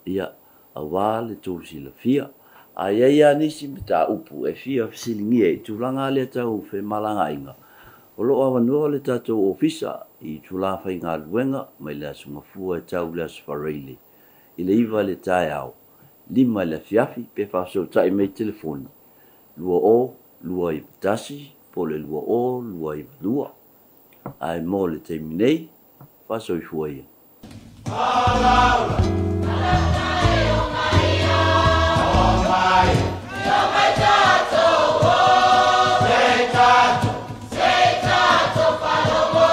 Ia, a wā le tōsi la fia. A ia nisi me tā upu e fia silingi e tūlanga le tau Whemalanga inga. O lo awanua le tātou ofisa i tūlā whai ngā luenga mai le asunga fua e tau le asfareile. I le iwa le tae au. Lima le fiafi pe whasau tai mei telefoni. Lua o, lua i tasi, po le lua o, lua i lua. Ai mo le te minei, whasau i fua ia. Alaula, alaula e o mai ia, o mai, ia mai tātou o, sei tātou whalomo,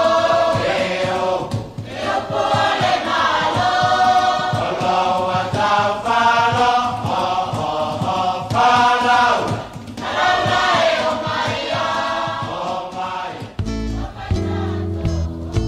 e o pole malo, alaua tau whalo, alaula, alaula e o mai ia, o mai, ia mai tātou o.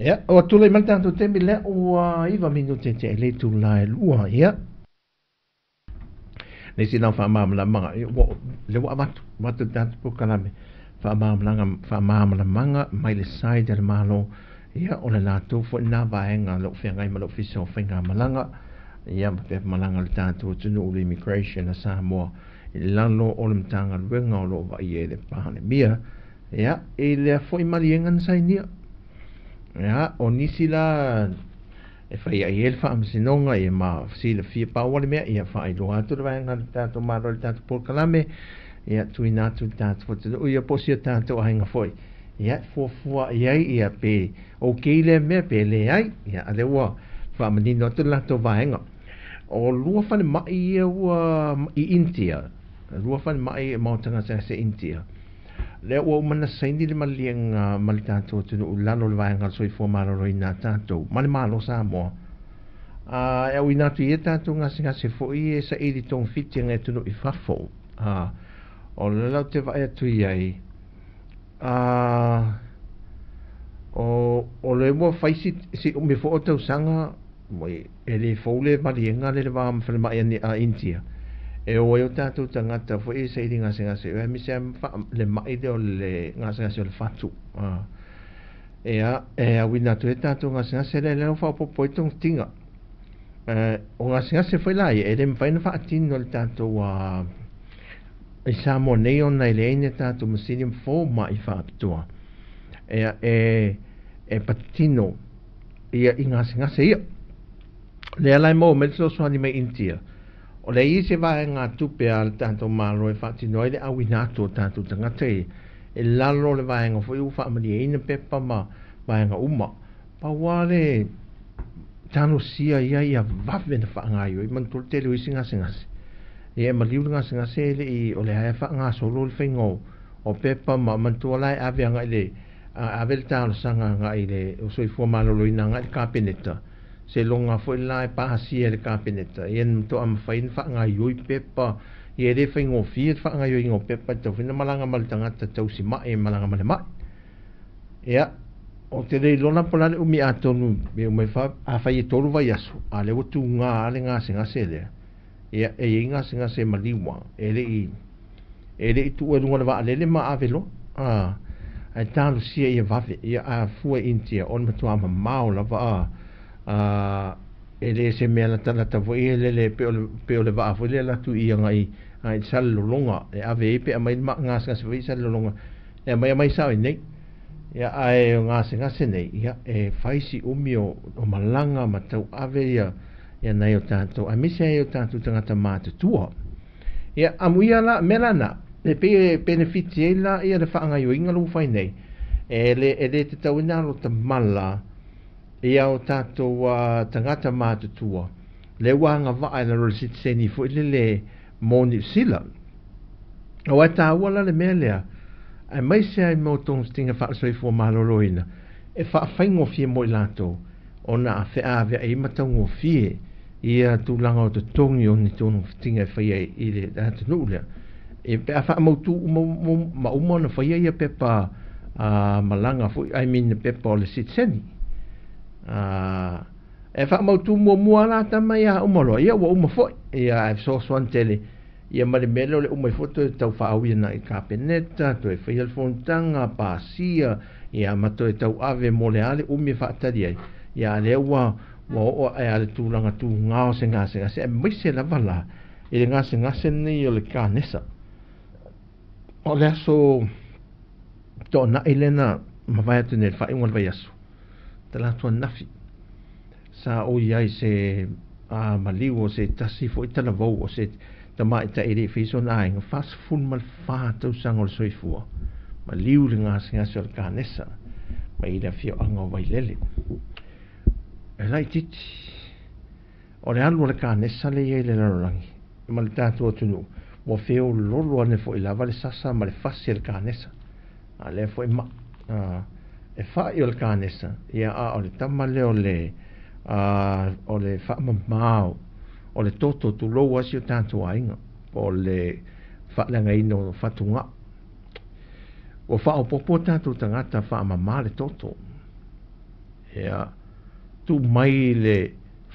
Ya, o tule malta to tembi le o iwa minute te le tu la lua ya. Ne si na fa mam la manga le wa wat dat po kalame fa mam la manga mai le sai del malo ya o le lato fo na vaenga lo fenga ma lo fiso fenga malanga ya pe malanga le tatu tunu le immigration na Samoa lalo o le tanga wenga lo va ye le pane mia ya e le fo i maliengan sai nia. Ya, o nisi la e fai ai el fa amsinonga e ma si le fia pa wale mea ia fa ai loa tu vai ngal tato maro le tato por kalame ia tu ina tu tato fo tu ia posia tato ainga foi ia fo ia pe o keile me pe le ai ia ale wa fa manino tu la to vaenga o lua fa ma ia wa i India lua fa ma i mautanga se India le o mana saini le malienga mali tātou tunu lalo le vaenga soi fo maroro ina tātou mali malo sa mo e au ina tu i tātou ngasi fo i e sa iri tong fiti ngai tunu i fafo o le lau te vai atu i ai o le mua faisi si umi fo o tau sanga e le fo le malienga le va mfele mai a India e o eu tātou tangata fo e sa iri ngasi e mi se le mai de o le ngasi o le fatu e a wina tu e tātou ngasi le leo fa popo i tong tinga o ngasi foi lai e le mwhaina wha atino le tātou e sa mo nei o nei le ene tātou masini mfo ma i wha apitua e patino ia i ngasi ia le alai mo me so swani me India o le i se vai ngā tupe al tātou malo e wha atino e le awinato tātou tangata e lalo le vai ngā foi uwha amani e ina pepa ma vai ngā uma pa wale tano sia ia vawe na wha ngā i mantul te leo isi ngasi e maliu ngasi le i o le hae wha ngā solo le whaingo o pepa ma mantua lai ave ngā i le ave le tālo sanga ngā i le o soi fua malolo ina ngā i kāpeneta se longa foi lai pahasia le kāpeneta e mto am whain wha ngā i pepa i e le whaingo fia wha ngā i ngō pepa tau whina malanga mali tangata tau si mai malanga mali mai ea o te rei lona pola le umi atonu me umai wha a whai e toru vai aso a le watu ngā ale ngase lea e ngase maliwa e le i tu e runga le wa alele ma avelo ai tālu sia i a vawe i a fua India on matua ma mao la wa e le se mea la tanata vo e le pe o le wa vo le la tu i ngai ai sal longa e ave e pe a mai ma ngase vai sal longa e mai sa nei ia ai ngase nei ia e faisi umio o malanga ma tau ave ia nei o tātou a mise o tātou tangata mātu tua ia amuia la melana le pe benefiti e la ia le whaanga i o inga lu whai nei e le te tau ina lo ta mala ia o tātou tangata mātu tua le wanga vae la rosi tseni fu le moni sila o ai tā wala le mea lea ai mai se ai mo tong stinga wha soi fu maloroina e wha whaingo fie mo i lato o na a whea avea e matango fie ia tu langa o te tongi o ni tonu stinga whaia i le data nulea e pe a wha mautu ma umona whaia ia pepa malanga fu I mean pepa o le sitseni e wha mautu mua la tama ia umalo ia wa umafoi ia e so swan tele ia mare mele le umai foto e tau whaawia na i kāpeneta to e whaia fontanga pāsia ia mato e tau ave mo le ale umi whaatari ai ia le ua o e ale tūlanga tū ngāo se ngase e maise la wala i le ngase ni o le kānesa o le aso tō na ilena ma vai atu ne wha ingon vai aso te la tua nafi sa o iai se maliu o se tasi fo i tala vau o se tama i ta ere fiso na inga fas fun mal fa tau sangol soifua maliu le ngase o le kānesa ma i le fio anga vai lele e lai titi o le alu le kānesa le iei le larolangi ma le tātua tunu mo feo lolo ane fo i lava le sasa ma le fasi le kānesa a le fo i ma e whai o le kānesa ia o le tama le o le wha mamao o le toto tu lou asi o tātua ainga o le wha langa ino whatunga o wha o popo tātua tangata wha mamā le toto ia tu mai le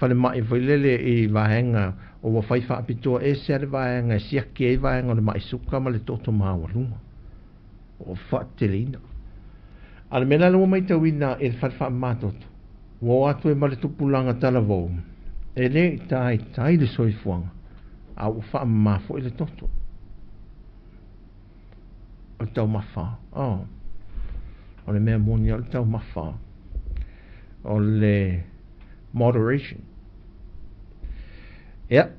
whale mai whailele i vahenga o wa whai whaapitoa e se ale vahenga e siaki e vahenga o le mai suka ma le toto māwalunga o whaatelina ale mena lua mai tauina e le wha mātoto wo atu e ma le tupulanga tala vau e le tai le soifuanga a u wha mafo i le toto o tau mawha o le mea moni o le tau mawha o le moderation ia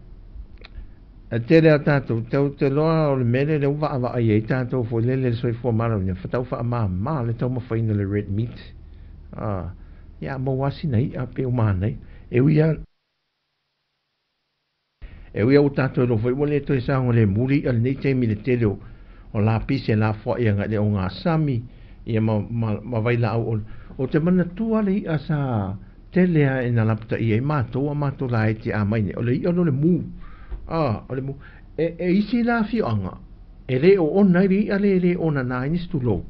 e te rea tātou tau te loa o le mele le uwa awa ai e tātou fo lele le soifua maraunia whatau wha ma le tau mawhaina le red meat ia mo wasi nei a pe uma nei e uia o tātou lo foi wale to e sa le muri al nei te mi le tele o la pise la fo ia nga le o ngā sami ia ma vai la o te mana tua le ia sa telea ina lapta ia i mātou la e te a maine o le ia no le mu o le mu e isi la fi anga e le o ona i ia le ona na ini stulo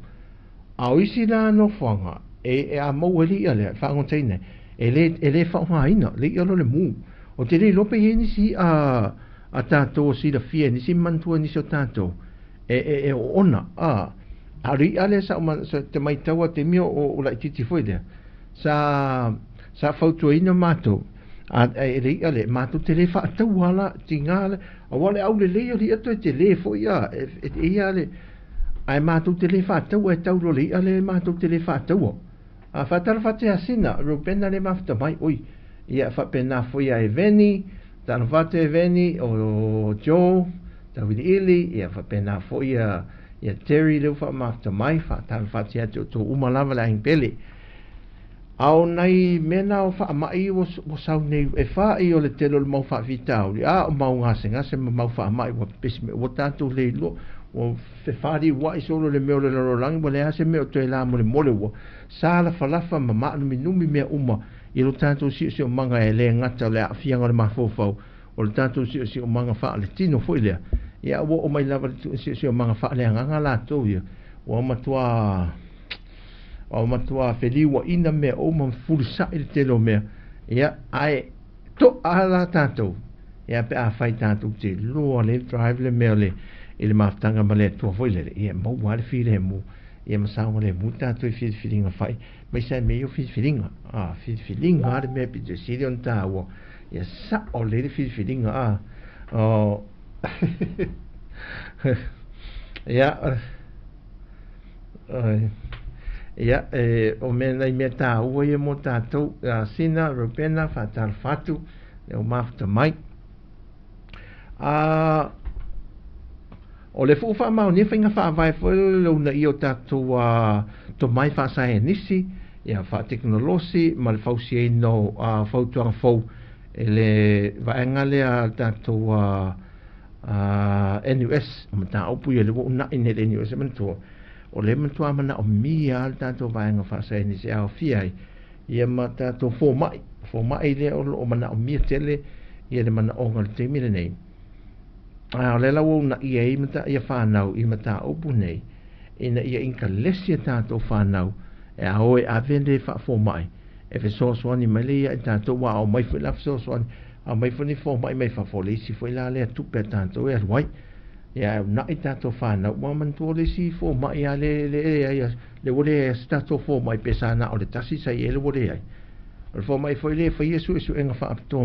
a o isi la no fanga e a mau e le ia le whaangotaine e le whaonga le ia no le mu o te le lope e nisi a tātou si la fia nisi mantua nisi o tātou e o ona a ri ale sa te mai taua te mio o la titi foi le sa fautua ina mātou e ri ale mātou te le whaatau ala tingale a wale au le leo li ato e te le foi e ia le ai mātou te le whaatau e tauro li ale mātou te le whaatau a whatara whate asina rupena le mafta mai oi ia whapena foi a e veni tana whate e veni o Joe Tawini ili ia whapena foi ia Terry leu wha mafta mai tana whate atu tō umalawa la pele au nei mena o wha mai o sau nei e wha i o le telo le mau wha vitau o mau ngase mau wha mai o pesme o tātou le lo o whewhari wa i solo le meo le larolangi wa le ase meo toi la mo le mole wa sa la falafa ma maanumi numi mea uma i lo tātou si o manga e le ngata le a fianga le mafofau o le tātou si o manga wha le tino foi lea ia o mai lava si o manga wha le anganga la tau ia o matua feliwa ina mea o ma fulsa i le telo mea ia ai to ala tātou ia pe a whai tātou te loa le drive le mea le ele maftanga male tua foi le ia mo wale file mo ia masaunga le muta tu filinga fai mai sai meio filinga filinga me pe de sirion ta wo ia sa o le filinga o ia o mena i meta o ia mo tatou sina rupena fatal fatu le o mafta mai o le fufa mau ni finga fa vai fo lo na io tatou to mai fa sa nisi ia fa teknolosi mal fausi no fautua fo ele va ngale a tatou NUS mata opu ia le na ine le NUS mentu o le mentu mana o mia al tatou va nga fa sa nisi a fiai ia mata to fo mai le o mana o mia tele ia le mana o ngal te mi nei le la na ia i mata ia whanau i mata opu nei ina ia inka lesia tātou whanau e a hoe a vende wha mai e fe soani mai le ia i tātou wa o mai fwila soani a mai fwini mai mai whafole si fwila lea tupe tātou e arwai ia na i tātou whanau wa mantua le si mai a le wole e tātou mai pesa na o le tasi sai e le wole ai o mai fwile fwile su enga wha aptoa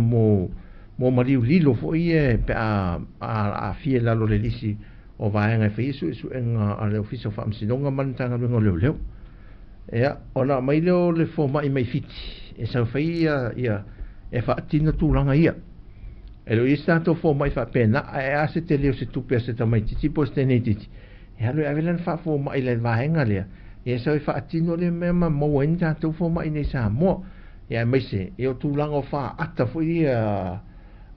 mo mariu lilo fo ie pe a fie la lo le lisi o vaenga fe isu enga a le office of amsinonga mantanga lo leo ia ona mai le fo mai fiti e sa fe ia e fa tino tulanga ia e lo isa to fo mai fa pena a se te leo se tu pe se ta mai titi posteniti e lo avelan fa fo mai le vaenga le e sa fa tino le mema mo enja to fo mai nei sa mo ia mai se e o tulanga fa ata fo ia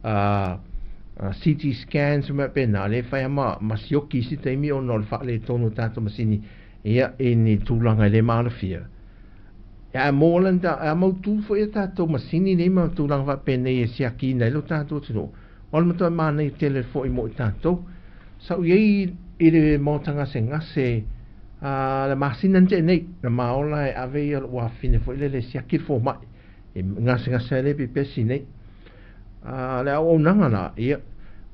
CT scans me pena le fai ma sioki si te mi ono fa le tono tanto masini ia ini tulanga le malafia ya molanda a mo tu fo eta to masini ne ma tulanga va pena e si aki nei lo tanto tino ol mo to ma nei tele fo i mo tanto so ye ile montanga se la masina nei na ma ola ave wa fine fo le si aki fo mai ngase le pipesi nei le au nanga na ia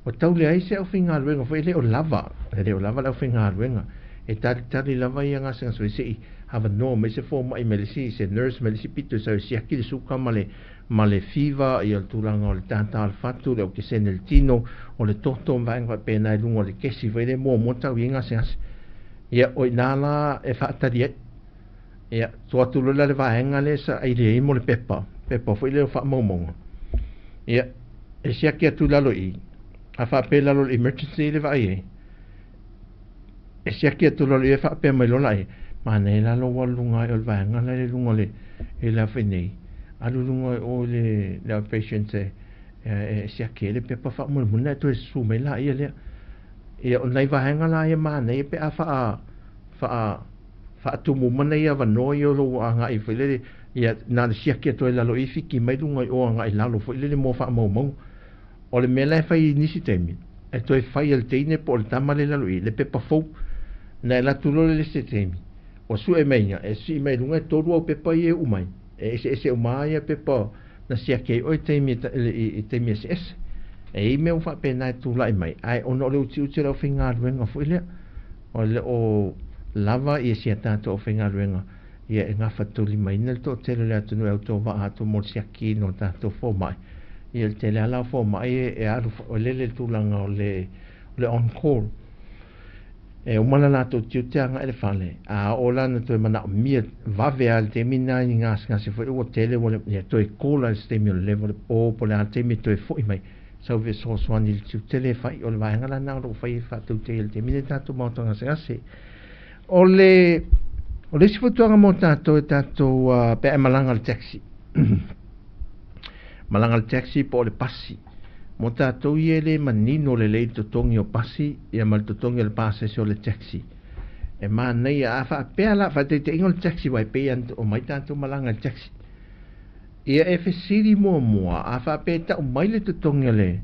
o tau le ai se au finga luenga foi le o lava le au finga luenga e tari lava ia ngasa so se hava no me se forma i melisi se nurse melisi pito so se akile suka male fiva ia tulanga o le tanta al fatu le o ke sen el tino o le toto vanga pena i lungo le kesi foi le mo tau ia ngasa ia o nala e fatari ia so atu le vaenga le sa ai le mo le pepa foi le fa momonga ia e sia ke tu lalo i a fa pe lalo emergency le vai e sia ke tu lalo e fa pe mai lo lai ma nei lalo walunga o vanga le lunga le e la fini alu lunga o le patient e sia ke le pe pa fa mo mo na to su mai la ia le ia o nei vahenga la ia ma nei pe a fa tumu mana ia vano ia lo anga I whailele ia nā le siaki atoe lalo I fiki mai lunga I o anga I lalo whailele mo wha mau o le mea lai whai nisi teimi e toi whai al teine po le tamale lalo I le pepa fau na la tulole le se teimi o su e meinga e si mai lunga e toru au pepa I e umai e ese umai e pepa na siaki o teimi I teimi ese e I mea ufa pena e tula I mai ai ono le uti uti rau whinga ruenga whailea o le o lava I sia tato o whinga ruenga ia e ngā whatuli mai nel tō tele le atunu au tō waa ato mō siaki no tato fō mai ia le tele ala fō mai e aru o lele tūlanga o le on call e umana nato tiu te anga ele whale a o lana tō mana o mia vave al te mina I ngasi fōi o tele wale ia tō e kōla le stemi o le level o po le al temi tō e fōi mai sau ve so swani le tiu tele whai o le vaenga la nao ro whai whatau te il te mina tato mautanga se ase o le sifutuanga mo tato e tato pe e malanga le taxi malanga le taxi po le pasi mo tato I le manino le lei totongi o pasi ia mal totongi le pasi o le taxi e ma nei a fa pe ala fa te ingo le taxi vai pe o mai tato malanga le taxi ia e fesiri mo a fa pe ta o mai le totongi le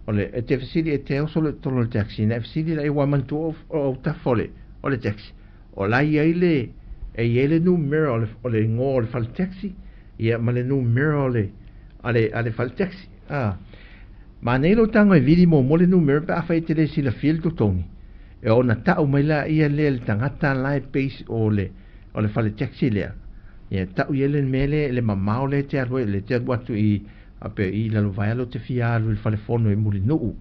o le e te fesiri e te o so le tono le taxi na fesiri la I wamantu o tafole o le taxi o la ia ile e ele numero o le ngo le fal taxi ia ma le numero ale fal taxi ma nei lo tango e vidi mo le numero pa fa te le sila fil to toni e ona ta o mai la ia le tangata la e pace o le fal taxi le ia ta o ele mele le mamao le te arwe le te watu I ape I la lo vai lo te fia le fal fono e muli no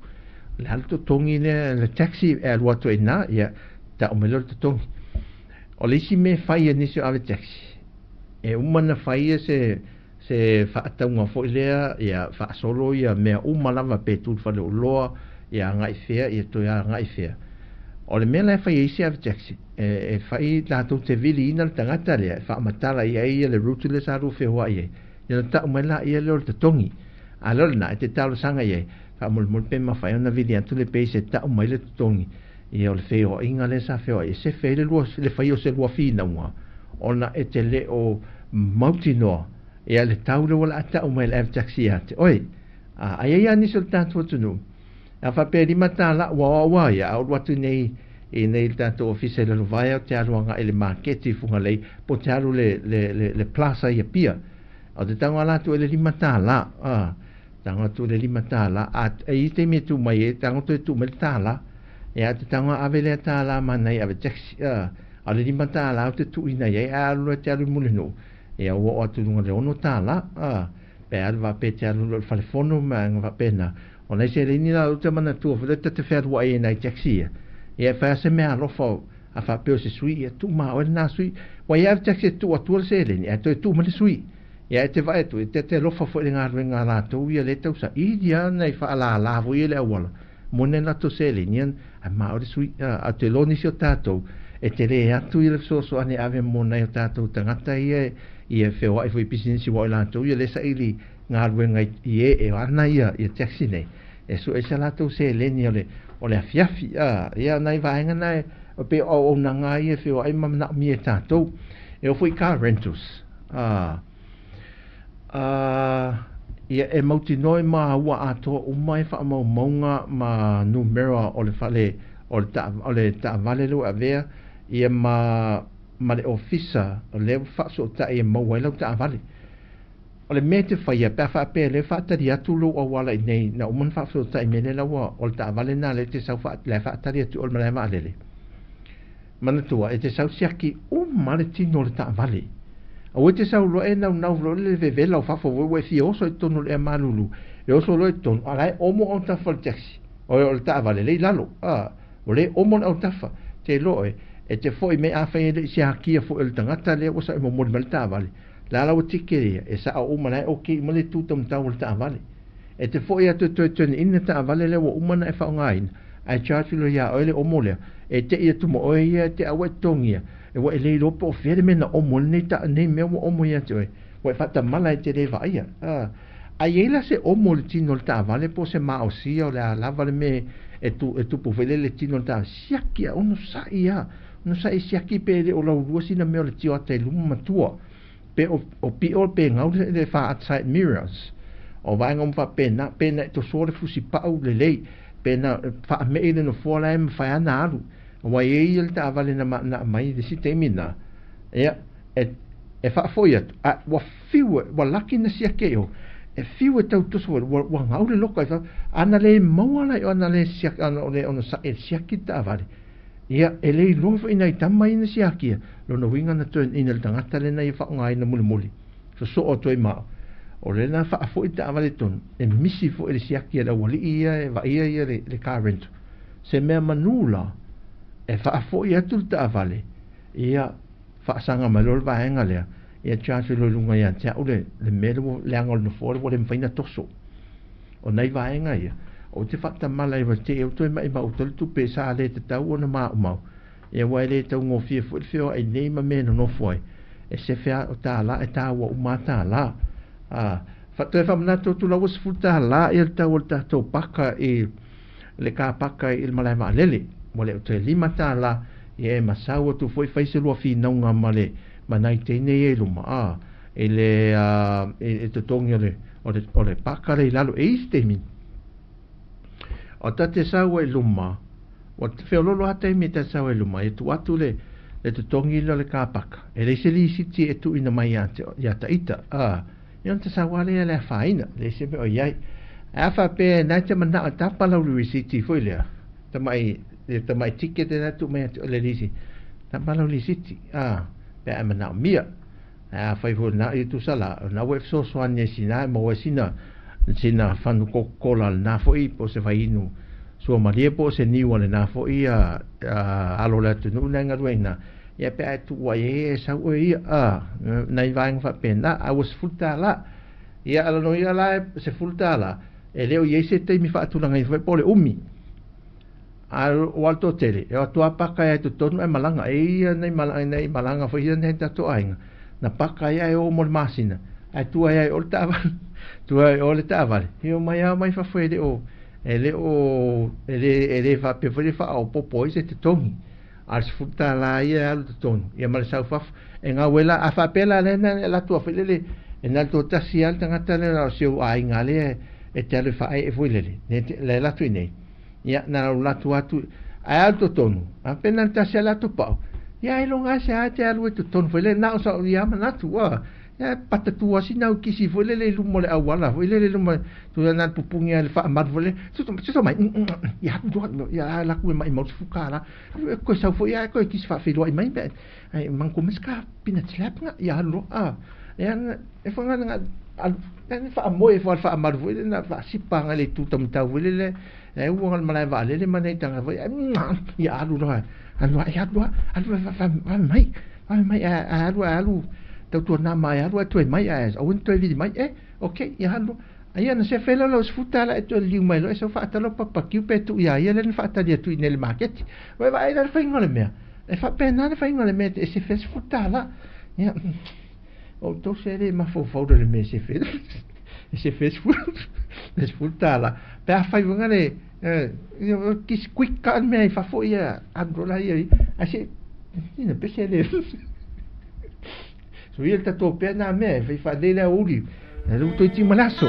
le alto tongi le taxi e watu e na ia ta o mai lo to tongi o le isi me whai nisi ave taxi e umana whai se whaataunga whoilea ia whaasolo ia mea umalava pe tūl whale o loa ia ngai whea ia toia ngai whea o le mea lai whai isi ave taxi e whai tātou te vili ina le tangata lea e whaamatala ia ia le rutile sa ruwhe hoa ia ia na tau mai la ia leo le tatongi a leo na e te talo sanga ia whaamulmul pe ma whai ona vili antu le pe se tau mai le tatongi ia o le wheo inga le sa wheo e se whele le whai o se lua whina unga ona e te le o mauti noa ia le taule wala ata o mai le ave taxi ate oi ai ia niso le tātou atunu a whape rima tā la wa ia au watu nei I nei le tātou ofisa le lovai o te aruanga ele marketi funga lei po te aru le plaza ia pia o te tango alatu ele rima tā la tango tu le rima tā la i te me tu mai e tango tu me tā la ia te tango ave le tā la manai ave taxi a le rima tā la o te tu ina ia aru te aru mulino ia o atu lunga le ono tā la pe aru va pe te aru le falefono ma va pena o nei se le nina o te mana tu o te whērua e nei taxi ia fa se me alofa a fa pe se sui ia tu ma o na sui wa ia taxi tu a tu se le ia tu ma le sui ia te vai tu te lofa fo le nga la tu ia le tau sa I dia nei fa la vo ia le wala mone na to se le nian a ma o sui a te lo ni si o tato e te le atu I le so ane ave mona o tato tangata ia fe wa foi business wa la tu ia le sa ili nga ruenga ia e ana ia taxi nei e so e sa la to se le ni o le afiafi ia nai vaenga nai o pe o nanga ia fe o ai mamna mi e tatou e o foi car rentals ia e mauti noi ma ua ato o mai wha maunga ma numero o le fale o le ta vale lo avea ia ma le ofisa o le wha so ta e maua lau ta vale o le mete whaia pe wha pe le wha tari atu lo o wala I nei na uman wha so ta I mele lau o le ta vale na le te sau wha le wha tari atu o le malema alele mana tua e te sau siaki o male tino le ta vale o te sau lo e nau lo le vevela o whafo we fi oso e tono le malulu e oso lo e tono alai omo o tafa le taxi o le ta vale le lalo o le omo o tafa te lo e te foi me a fa ele siaki fo el tangata le o sa mo mo le ta vale la la o tikeria e sa o mana o ki mo le tu tom tau le ta vale e te foi atu to in ta vale le o mana e fa ngain ai charge lo ya o le omo le e te ia tu mo o ia te awe tongia e wa ele lo po fere me na o mo ne ta ne me o mo ia te wa fa ta mala te le va ia ai ela se o mo le tino le tavale po se ma o sia o le lava le me e tu po vele le tino le tavale siaki a ono sai siaki pe le o la urua sina me o le tio ate luma matua pe o pi o pe ngau le fa outside mirrors o vai ngom fa pena to sore fusi pa o le lei pena fa me ile no fola em fa ana alu wa e il tavale na mai de si temina e fa foi a wa fiu wa laki na siaki o e fiu e tau toso wa ngau le loka fa ana le mawala o ana le siaki ana o le ona sa e siaki tavale ia e lei lofa ina i tamai na siakia lo no winga na tuen ina le tangata le na i whaonga ina muli muli so o toi mao o le na wha afo i ta awale ton e misi fo e le siakia la wali ia e wa ia le car rental se mea manula e wha afo i atu ta awale ia wha asanga malol vaenga lea ia charge lo lunga ia tia ule le mele le angol no fore wo le mwhaina toso o nei vaenga ia o te whakta mala i te e utoi mai ma utol tu pe sa le te tau o na mau e wai le tau ngō fia fuit fio ai nei ma mena no foi e se fea o tā la e tā ua uma tā la whakta e whamana tō tu lau se futa la e tau o tātou paka i le kā paka i malai maa lele mo le o te lima tā la e masau o tu foi whaise lua fi naunga ma le manai teine e luma e le e te tongi o le paka le lalo e istemi o ta te sau e luma o te whiololo hata i me te sau e luma e tu atu le te tongi le kāpaka e le se li siti e tu ina mai ia ta ita ion te sau ale le whaina le se me o iai a wha pe nai te mana o tapalau lui siti fui lea ta mai tike te natu mai atu le lisi tapalau li siti pe a mana o mia a whai hu na i tu sala na wef so soanya sina mo sina whanu kokola le nā fo i po se whainu sua maria po se niwa le nā fo i alo le atu nu nenga ruena ia pe atu wa e sau e ia nei vaenga wha pena a was fulta la ia ala no ia la se fulta la e leo i se te mi wha atulanga i wha pole umi a o alto tele e o tua paka e tu tonu e malanga e ia nei malanga fo ia nei tato ainga na paka ia e o mol masina a tua ia e o tawa tua o le tavale io mai fa foi ele fa pe foi fa o popo ise te tongi al sfuta la ia al ton ia mal sa fa en awela a fa pela le la tua foi le en alto tasi al tanga tele la seu a ingale e te le fa e foi le la tu nei ia na la tua tu a alto ton appena tasi la tu pa ia ilonga se a te alu tu ton foi le na so ia na tua ya pata tua sina o kisi foi le lumo le awala foi le lumo tu na pupunga le fa mat foi tu mai ya do ya la ku mai mo fukala ko sa foi ya ko kisi fa filo mai be ai man ko meska pina slap nga ya lo ya e fa nga en fa mo e fa mat foi na fa sipanga le tu tam ta foi le e u malai va le manai tanga foi ya lo anu ya do fa mai alu tau tua nā mai aru atu e mai a o win toi vidi mai ok ia halo aia na se fela lo sfuta la eto liu mai lo e so fa atalo papa kiu pe tu ia ia len fa atalia tu nel market vai vai la fa ingole mea e fa pena fa ingole mea e se fes futa la ia o to se le ma fo fo le me se fes e se fes futa la pe a fa ingole kis quick kan me fa fo ia androla ia a se ina pe se le so il tato pena me fa dele a uli e lu to ti malasso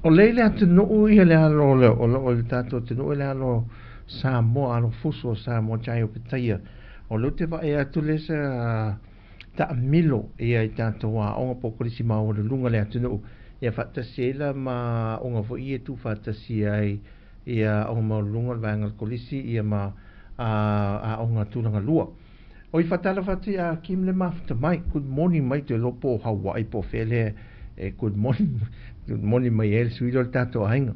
O leile atu nuu ia le alo le o le tato te nuu le alo sa mo alo fuso sa mo chai o pitaia o le te vai atu le sa ta milo ia i tato wa onga pokolisi ma o le lunga le atu nuu ia fatasi la ma onga fo ia tu fatasi ai ia o maulunga vanga kolisi ia ma a o ngā tūranga lua. O I whatala whati a Kim le mafta mai, good morning mai te lopo Hawaii po whele, good morning mai el suiro le tato ainga.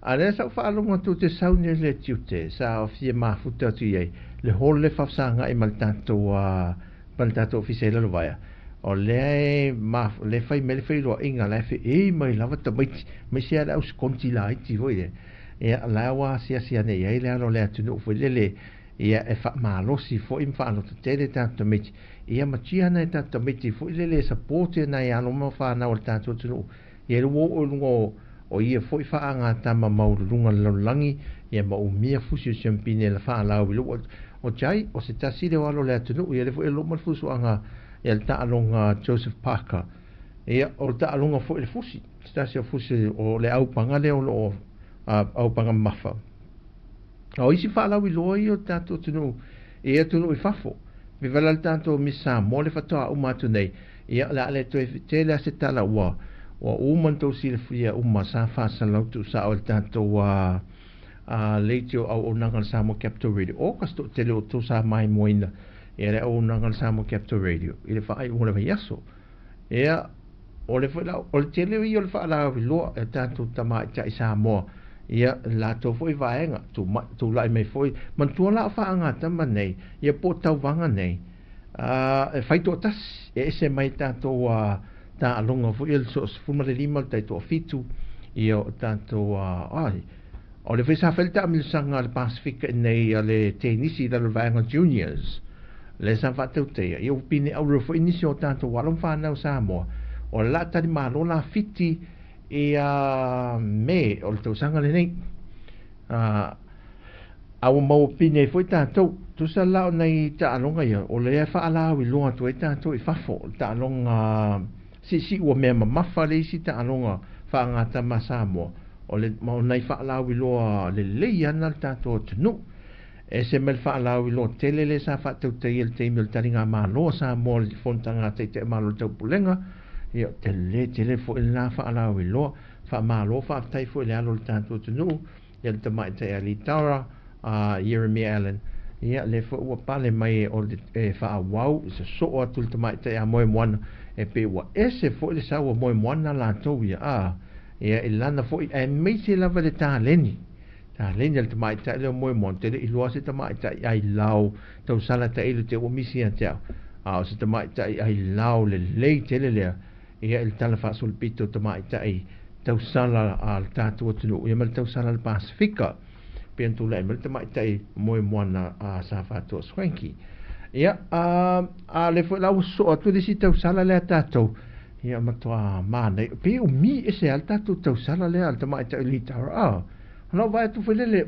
A rea sa whaalonga tu te saune le tiute, sa o fia mafuta tu iei, le hole le whafsanga I mal tato ofisela lo vaia. O le fai mele fai roa inga le fe mai lava ta mai sia la us konti la iti voi e la wa sia ne ia le alo le atu no foi le ia e fa malosi foi in fa no te tanto mit ia ma tia na tanto mit foi le support na ia no mo fa na o tanto tu ia lo o ia foi fa anga tama maurunga langi ia ma o mia fusi champine la fa la o jai o se tasi le walo le atu no ia le foi lo mo fusu anga ia le taalonga Joseph Parker ia o taalonga foi le fusi stasi o fusi o le au panga le o au panga mafa o isi fa la wilo io tanto tunu ia tunu I fafo vi vala tanto misa mo le fatoa uma tu nei ia la le to te la se tala wa o man to sil fia uma sa fa sa lo tu sa o tanto wa leitio au nangal sa mo Capital Radio o kasto te lo tu sa mai moina ia o nangal sa mo Capital Radio ile fa ai mo le yaso ia o le fa o le tele io le fa la wilo tanto tama cha sa mo ia la to foi vaenga tu lai mai foi man tu la fa anga tama nei ia po tau vanga nei e fai to tas e se mai tanto ta alonga foi il so fuma le lima tai to fitu ia tanto ai o le fesa felta mil sanga al Pacific nei ale tenisi da vanga juniors le sa fa te ia pini au ro foi inisio tanto walon fa na sa mo o la tani malo la fiti ia me o le tausanga le nei au mau pine foi tātou tu sa lao nei ta alonga ia o le fa ala wi loa tu tātou I fafo ta alonga si ua mea mafa le si ta alonga fa ngata masamo o le mau nei fa ala wi loa le ana tātou tunu e se mel fa ala wi loa tele le sa fa tau te il te mil taringa malo sa mo le fontanga te malo tau pulenga ia tele fo la fa ala wi lo fa malo fa tai fo le alo tanto tu no ia te mai te ali tara Jeremy Allen ia le fo wa pale mai o e fa wow se so o tu te mai te mo mo e pe wa ese fo le sa mo mo na la to ia ia ilana fo e me se la va de taleni le te mai te le mo mo te I lo se te mai te ai lau tau sala te ile te o misi ate se te mai te ai lau le tele le ia il tala fa sul pito te mai tai tau sala al tatu tunu ia mal tau sala al Pacifica pentu le mal te mai tai moi moana a sa fa to swanky ia le fo la so tu disi tau sala le tatu ia matua mane pe o mi ese al tatu tau sala le al te mai tai litara no vai tu fo le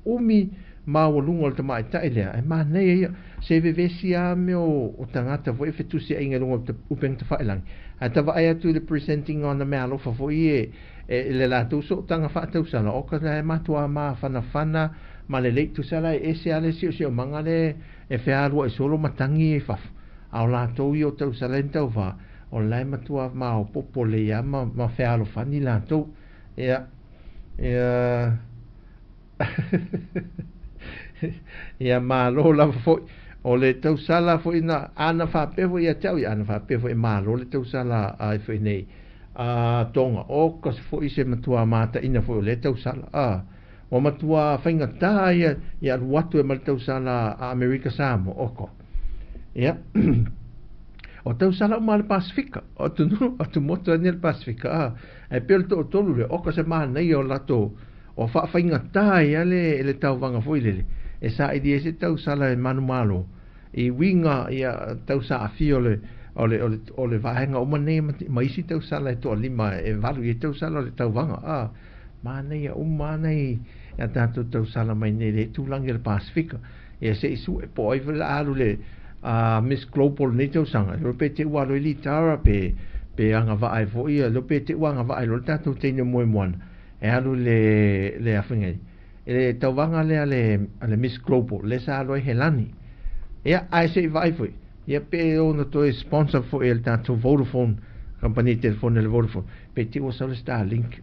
umi ma o lungo te mai tai le e mane ia se vevesia me o tangata vo e fetu se inga lungo te upeng te failang ata vai tu the presenting on the malo fa foi le la tu so tanga fa tu sala o ka le matua ma fana ma le tu sala e se ale si o mangale e fe alo e solo matangi e fa au la to io tu sala ento va o le matua ma o popole ya ma fe alo fani la to ia malo la foi o le tau sala foi na ana fa pe foi ia tau ana fa pe foi malo le tau sala ai foi nei tonga o ka foi se matua mata ina foi le tau sala o matua fainga ta ia watu e mal tau sala a America Samo oko ia o tau sala o mal Pacifica o tu moto nel Pacifica e pel to tolu le o ka se ma nei o lato o fa fainga ta ia le tau vanga foi le e sa idea se tau sala e manu malo I winga ia tau sa afiole ole vahenga o mane mai si tau sala to lima e valu I tau sala le tau vanga mane ia mane ia tau sala mai ne le tulangi le Pacifica e se isu e po ai vela alu le Miss Global ne tau sanga lo pe te walo I litara pe anga va ai fo ia lo pe te wanga va ai lo tatu te ne mo mo e alu le afinga e tau vanga le Miss Global le sa alo e helani ia ai se vai foi ia pe ona to sponsor for el tanto Vodafone compagnia telefone le Vodafone pe ti o sala sta link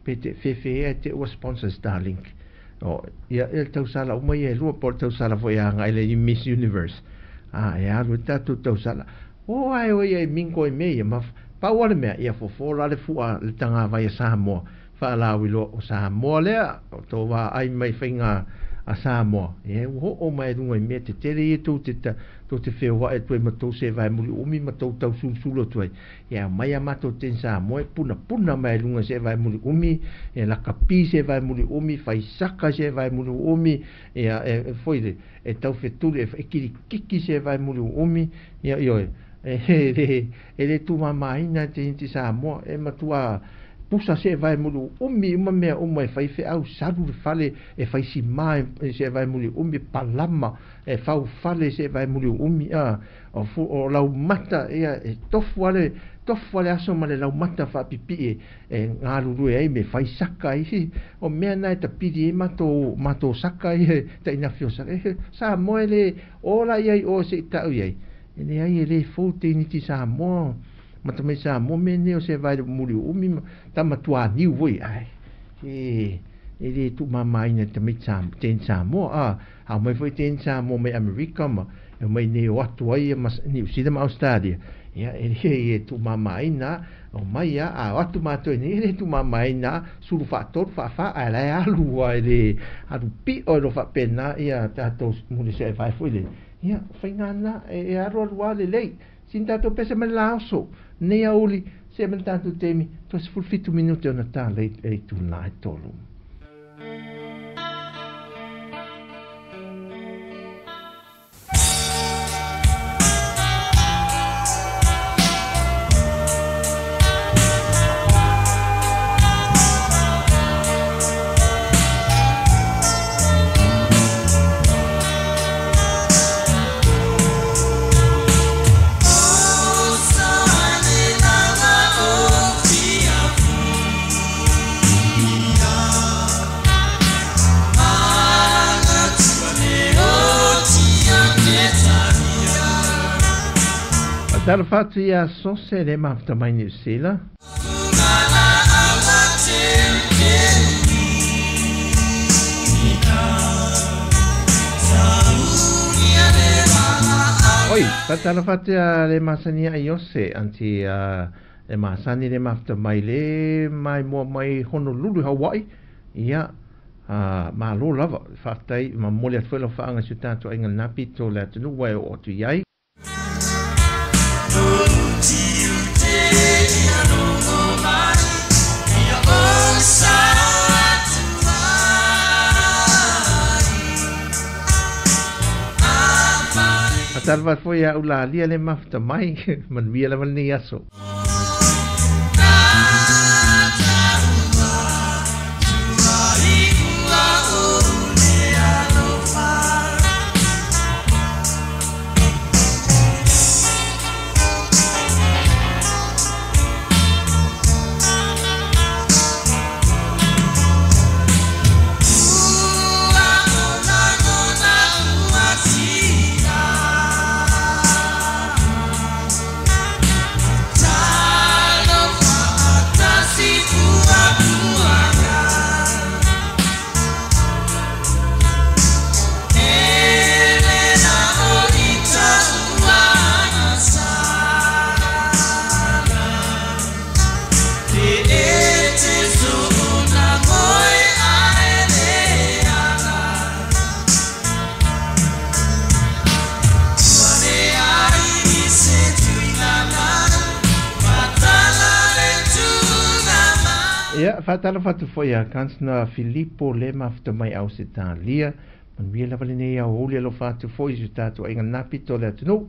pe te fefe te o sponsor Starlink o ia tau sala o mai lua por tau sala foi a ngai Miss Universe ia lu tatu tau sala o ai o ia minko e mei ma pa wala me ia fo la le fua le tanga vai Samoa fa la wilo o Samoa le to wa ai mai finga a Samoa e o mai lunga me te tere e to te fewa e tu ma to se vai muri umi ma to tau sulo tu ia mai ma to ten Samoa puna mai lunga se vai muri umi e la kapi se vai muri umi fai saka se vai muri umi ia e foi e tau fetu e kiki se vai muri umi ia io ele tu mamai na te Samoa e matua pusa se vai mulu umi uma mea uma e fai fe au saru fale e fai si mai se vai mulu umi palama e fau fale se vai mulu umi o lau mata e tofu ale aso male lau mata fa pipi e ngaru e me fai saka i o mea na ta pidi e mato saka i ta ina fiosa sa moele ola ia o se tau ia ele ai ele fote ni ti Samoa mata me Samoa me ne o se vai muri umi tama tua ni voi ai ele tu mamai na te me ten Samoa ha mai foi ten Samoa me America ma e mai ne o atu ai mas ni sida ma Australia ia ele tu mamai na o mai a atu mato ni ele tu mamai na suru fa ala alu ele alu pi o lo fa pena ia tato muri se vai foi le ia faingana e aro wale lei sinta to pesa me laso ne auli se men tanto temi to se fulfitu minuti o Natale e tu nai tolu Dar fatu ia so sere mafta mai New Zealand. Oi, tatala fatu ia le masania iose anti le masani le mafta mai le mai mo mai Honolulu Hawaii. Ia ma lo lava fatai ma mole atfelo fa anga sutato inga napito le tunu wai o tu yai. Atarva foi a ula lia le mafta mai man via la mani aso. Ia, fatala fatu foi a kansna Filippo le mafta mai au se Italia. Man via la valene ia holi lo fatu foi se tatu inga napito le atunu.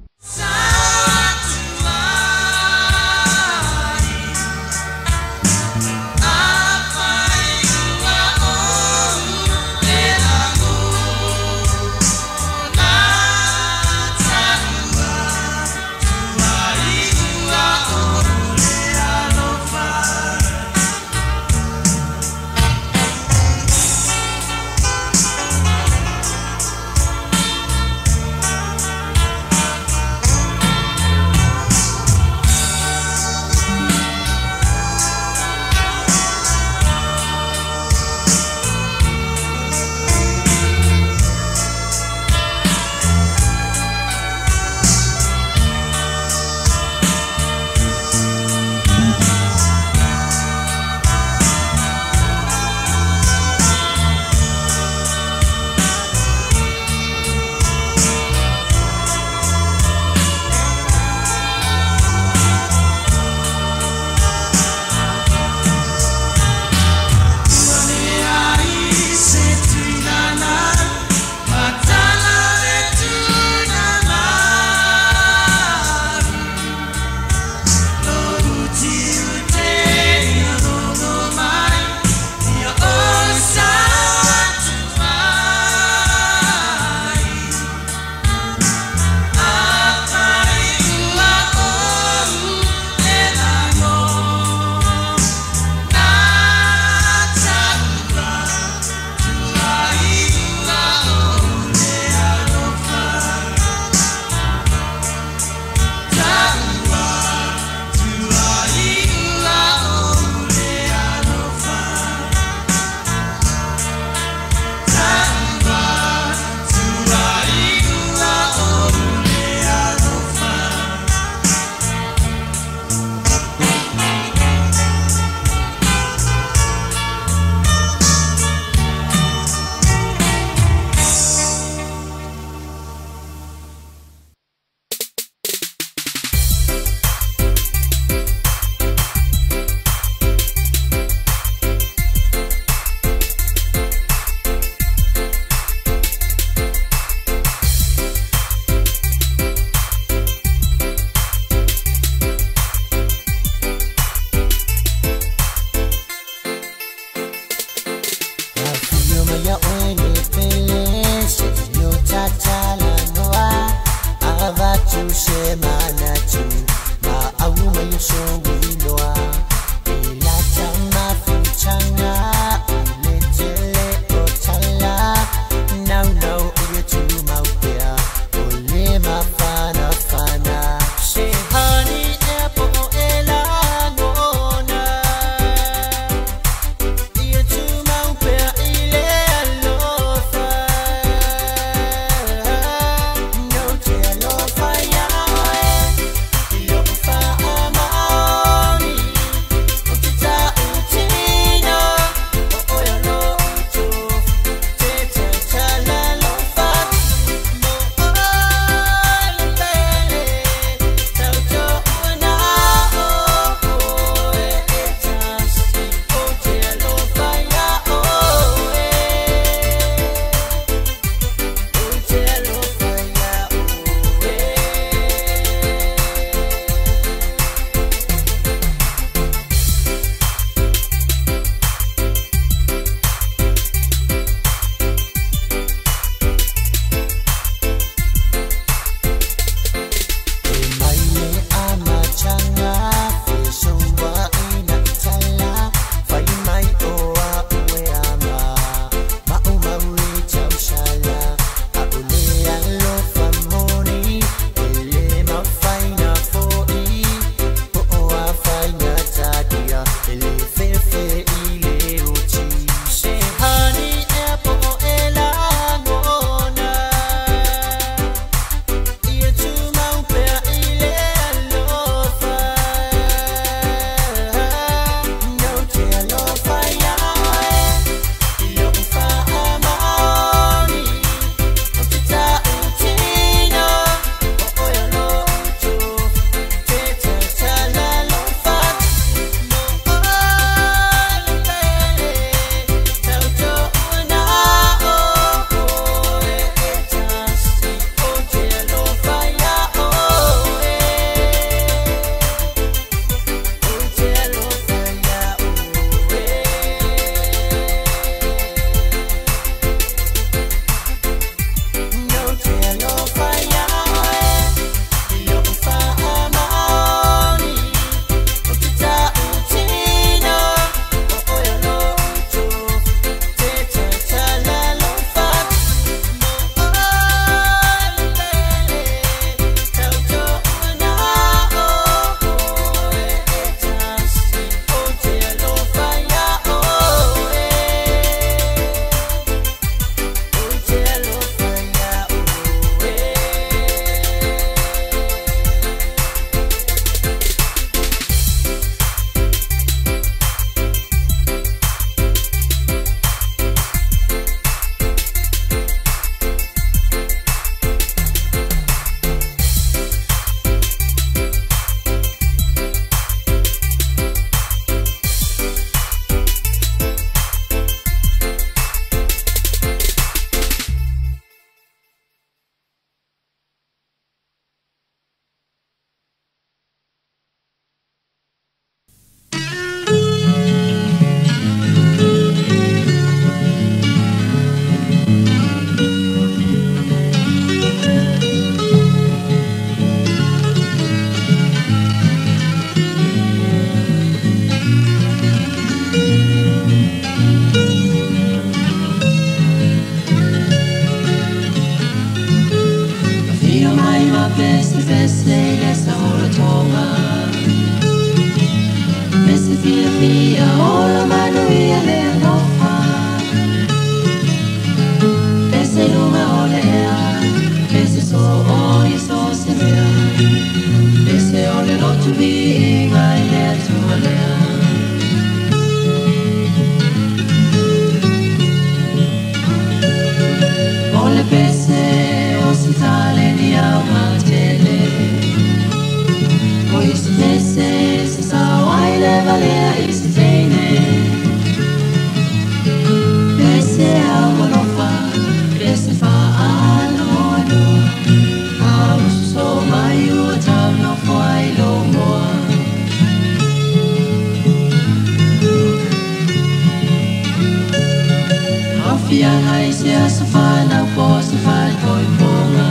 Fianga mai se asa wha na po se wha koi ponga.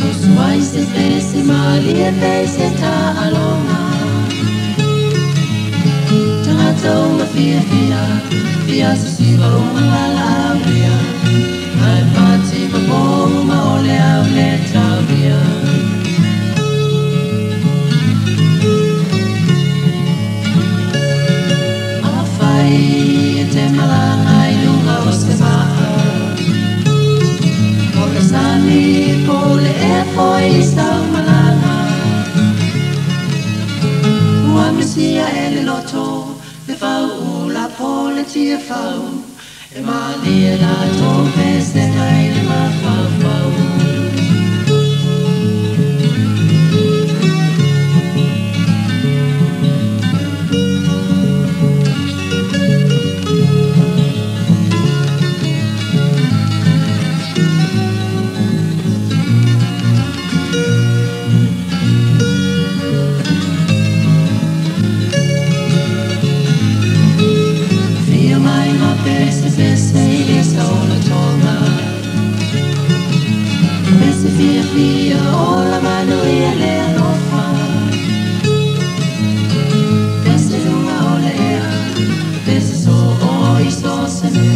Usuai se pese mali e pese ta alonga. Tangatau ma fia fia, fia se siva runga la lauria. Ai pati ma ponga ma ole au le tauria. Te malanga I lunga o se maha. O le sani po le e foi stau malanga. Ua mesia e le loto, le fau ula po le tia fau. E mali e la to peste ngai le ma fau fau. Fia fia o la mano e le alofa. Pese lunga o lea, pese so o I so se me.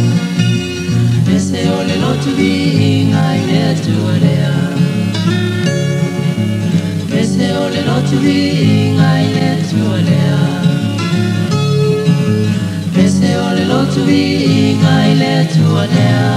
Pese o le lotu vinga I le tua lea. Pese o le lotu vinga I le tua lea. Pese o le lotu vinga I le tua lea.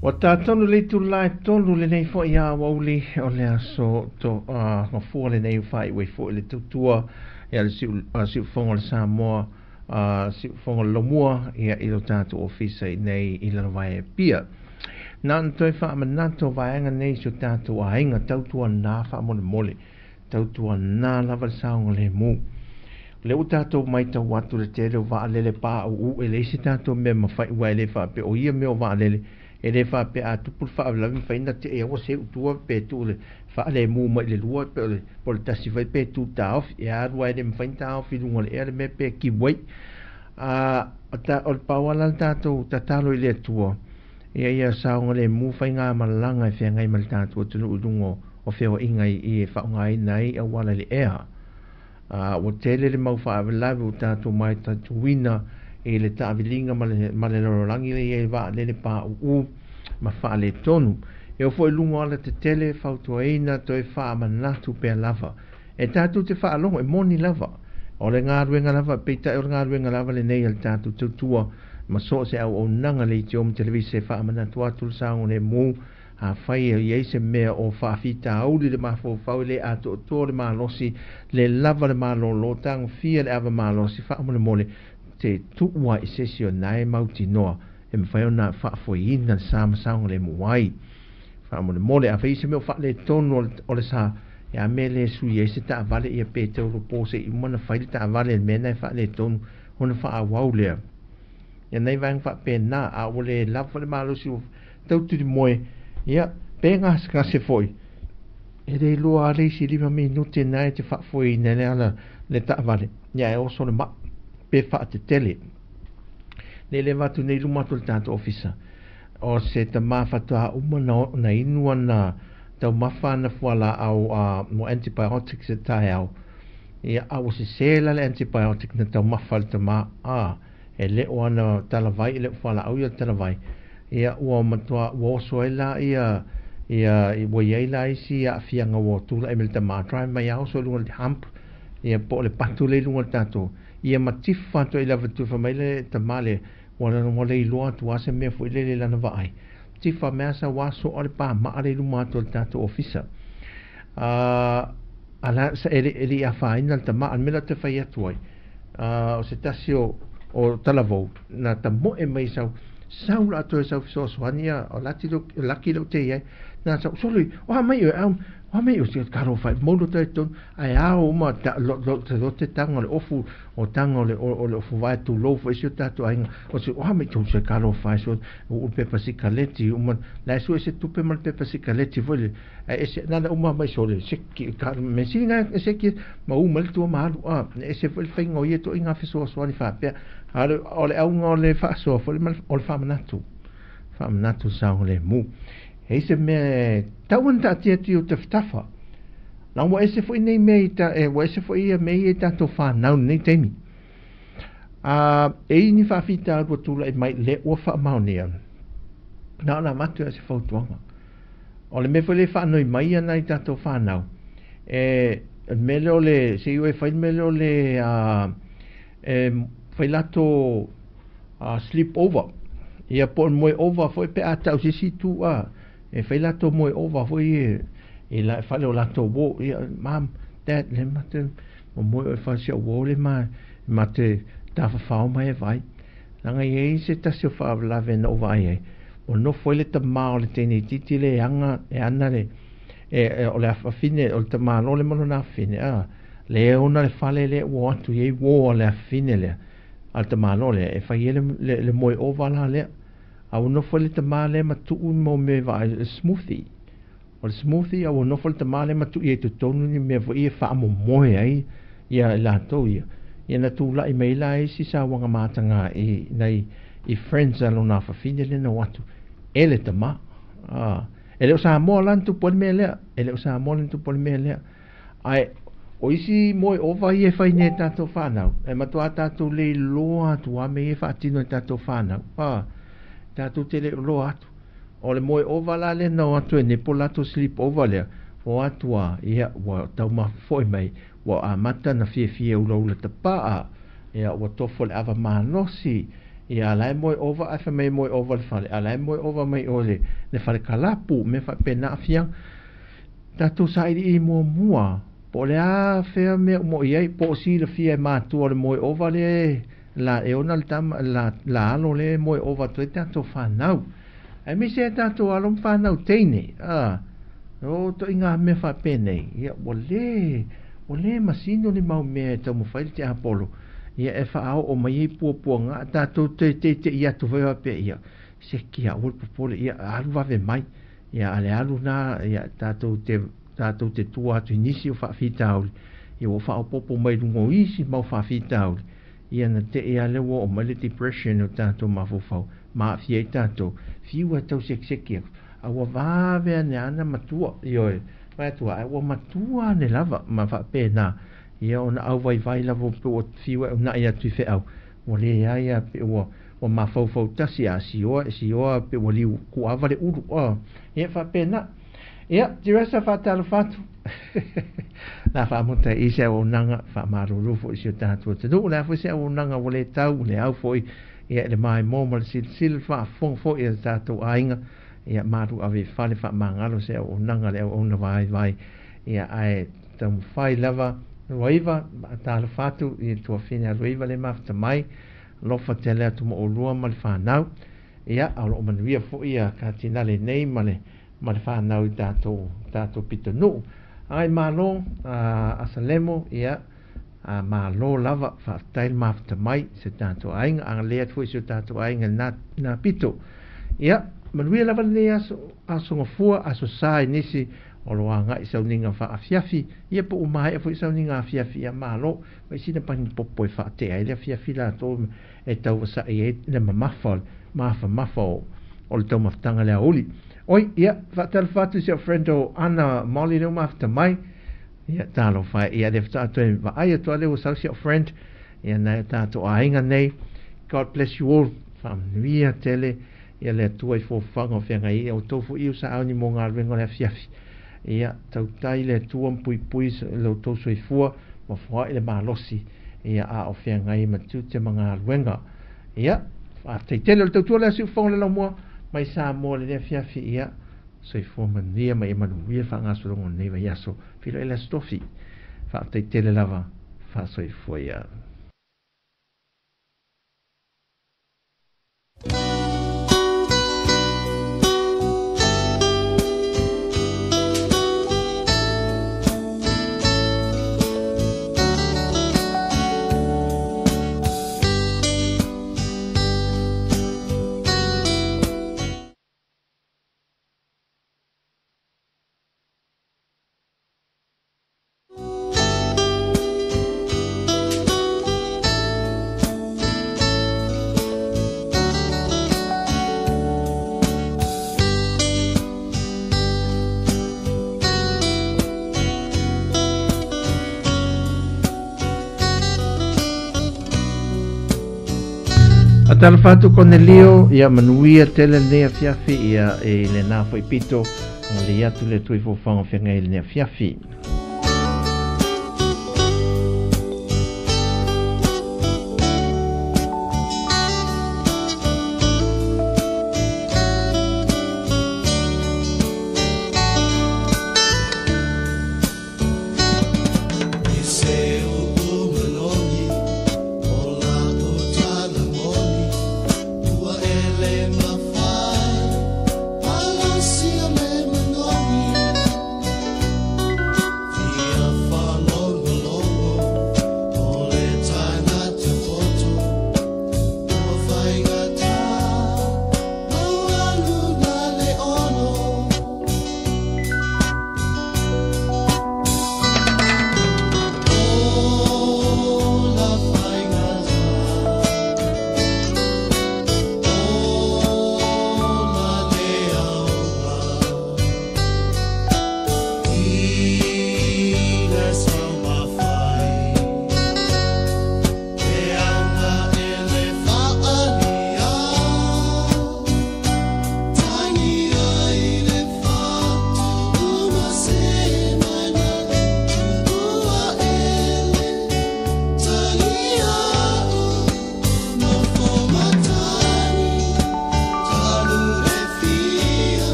Wa tātonu le tu lai tonu le nei fo ia wauli o le aso to ngafua le nei whai wei fo le tutua ia le siu fonga le Samoa siu fonga le Lomua ia ilo tātu ofisa i nei i le vai e pia. Nāna toi wha amanato vaenga nei so tātu a inga tautua nā wha mole mole tautua nā lava le saonga le mu. Le u tātou mai tau watu le te reo wa alele pā u e le isi tātou mea mawhai ua e le wha pe o ia mea wa alele e le wha pe a tupul wha awalawi whaina te e awa se utua pe tu le wha ale mu mai le lua pe o le tasi vai pe tu tāof e arua e le mwhain tāof i lunga le ere me pe ki wai o le pawala le tātou tatalo i le atua ia saonga le mu whai ngā malanga e whea ngai mal tātou tunu udungo o whea ingai i e whaungai nei a wala le ea o tele le mau wha awalawi o tātou mai tātou wina e le tāwilinga ma le rorangi le e wa le pā u ma wha le tonu e o foi lunga ala te tele whautua eina toi wha manatu pēr lava e tātou te wha alongo e moni lava o le ngā ruenga lava peita o le ngā ruenga lava le nei al tātou tautua ma so se au o nanga le te om televise wha manatu atu le saongo le mu a whai e iei se mea o whaafita auri le mafo whau le ato o tō le malosi le lava le malolo tang fia le ava malosi wha amole mole te tuua i sesio nai mauti noa e mwhai o nā whaafoina le sā masaonga le muai wha amole mole a whai se mea o wha le tonu o le sā e a me le sui e se ta avale i a pe te uro pose i mana whai le ta avale le mena e wha le tonu hona wha a wau lea e nei vang wha pe nā a o le lava le malosi o tautu di moe ia pe ngā skase foi e rei loa a reisi lima minute nai te whaafoi nele ala le ta avale ia e oso le maa pe wha te tele ne le watu nei lumatu le tātou ofisa o se ta maa whatua umana na inua na tau mawhana fuala au mo antibiotics e tae au ia au se sela le antibiotic na tau mawhale ta maa e le o ana talavai le fuala au ia talavai ia ua matua ua oso e la ia ua iei la isi a fianga ua tula e mele ta maa trai mai au so lunga le hamp ia po le patu le lunga le tātou ia matifa to ila vatu fa mai le tamale wala no le loa tu ase me fo le lana vai tifa mesa waso ole pa ma ale lu mato tato ofisa ala sa ele a fa ina tama al mela te fa yatoi o se tasio o talavo na tamo e mai saula to sa so soania o laki lo te ye na sa soli o mai o me o se karo fa modo te ton ai ao ma lo te tanga le ofu o tanga le o fu vai tu lo fo se tato ai o se o me tu se karo fa so o pepa sikaleti o man la so se tu pe mal pepa sikaleti vole e se nada o ma mai so le se ki kar me singa se ki ma o mal tu ma e se fo fe ngo ye to inga fe so ni fa pe ale ole au ngo le fa so fo mal o fa manatu sa le mu e se me tauan ta tia tiu te whtafa. Nā wa ese fo i nei mei ta, wa ese fo i a mei e tato wha nau nei teimi. E ni whawhita arua tula e mai le ua wha maunea. Nā la matu ese fautuanga. O le me fo le wha noi mai ana i tato wha nau. Me leo le, se iu e whain me leo le whailato sleep over. Ia po moe over fo e pe a tau se si tu e fai lato moe ova foi e la fale o lato wo mam dad le mate o moe o fa se wo le ma te ta fa mai vai langa ye se ta se fa la ven ova ye o no foi le ta ma o le teni titi le anga e ana le o le fa fine o ta ma no le mono na fine le ona le fale le wo tu ye wo le fine le al ta ma no le e fa ye le moe ova la le au no fole te male ma tu mo me va smoothie o smoothie au no fole te male ma tu e tu tonu ni me vo e fa mo moe ai ia la to ia na tu la email ai si sa wanga matanga e nei i friends alo na fa fine le no watu ele te ma ele sa mo lan tu pol me le ele sa mo lan tu pol me le ai o isi moe ova i e fai ne tato whanau e matua tato le loa tu a me e fa tino tato whanau tātou te le lo atu. O le moe ova la le nau atu e nepo lato sleep over lea. O atua ia wa tau ma foi mai wa a mata na fie ula ula ta paa. Ia wa tofo le ava manosi. ia lai moi over ai fa mai moi over fale alai moi over mai ole le fale kalapu me fa pena fiang tatu sai di mo mua po le a fe me mo ye po si le fie ma tu le moi over le la e ona tam la alo le moi over tu tatu fa nau ai mi se tatu alom fa nau teine o to inga me fa pena ia ole masino ni mau me to mo fa te apolo ia e whaao o mai pua ngā tātou te ia tu whaiwa pe ia se ki a ul popole ia alu wawe mai ia ale alu nā ia tātou te tua atu inisi o whaafita auli ia o whao popo mai lungo isi mau whaafita auli ia na te ia lewa o mai le depression o tātou mawhawhau maa fiei tātou fiua tau seki awa wawe ane ana matua ioe mai atua awa matua ne lava ma whape nā ia ona au vai la vo po fiwa na ia tu fe au o le ia pe o ma fo tasi a si o pe o li ku avale u ia fa pena ia diresa fa tal fatu na fa monta i se o nanga fa maru fo si ta tu te do la fo se o nanga o le tau le au fo ia le mai mo sil fa fo ia ta tu ainga ia maru ave fa le fa mangalo se o nanga le o na vai ia ai tam fai lava Roiva, tāla whātu i tua whina roiva le mafta mai, lofa te lea tu mo o lua ma le whanau, ia, au o manuia fo ia ka tinale nei ma le whanau i tātou pito nuu. Ai mālo, asalemo, ia, mālo lava whaatail mafta mai se tātou ainga, anga lea tu iso tātou ainga nā pito. Ia, manuia lava le aso ngafua, aso sāi nisi, o loa ngai sau ninga wha afiafi ia po umai e fo sau ninga afiafi ia malo mai sina pani popo e wha te ai le afiafi la tō e tau sa e le mamafal mafao o le tau maftanga le auli oi ia whatal whatu si a friend o Anna Molly leo mafta mai ia tālo whai ia le whatu e wa aia toa leo sau si a friend ia nei tātou ainga nei God bless you all whamnuia tele ia le tua i fo whanga o whenga i o tofu iu sa au ni mo ngā ruenga le afiafi ia tau tai le tuam pui lo tau soifua ma fua ile malosi ia a o fia ngai matu te mga luenga ia a te tele le tau tua le su fong le la mua mai sa mo le fia fi ia soifua mania mai manuia fa nga solongo nei va yaso filo ele stofi fa te tele lava fa soifua ia Tala fatu Cornelio ia manuia tele nea fiafi ia e le nā foi pito le atu le tui fo whanga whenga i le nea fiafi.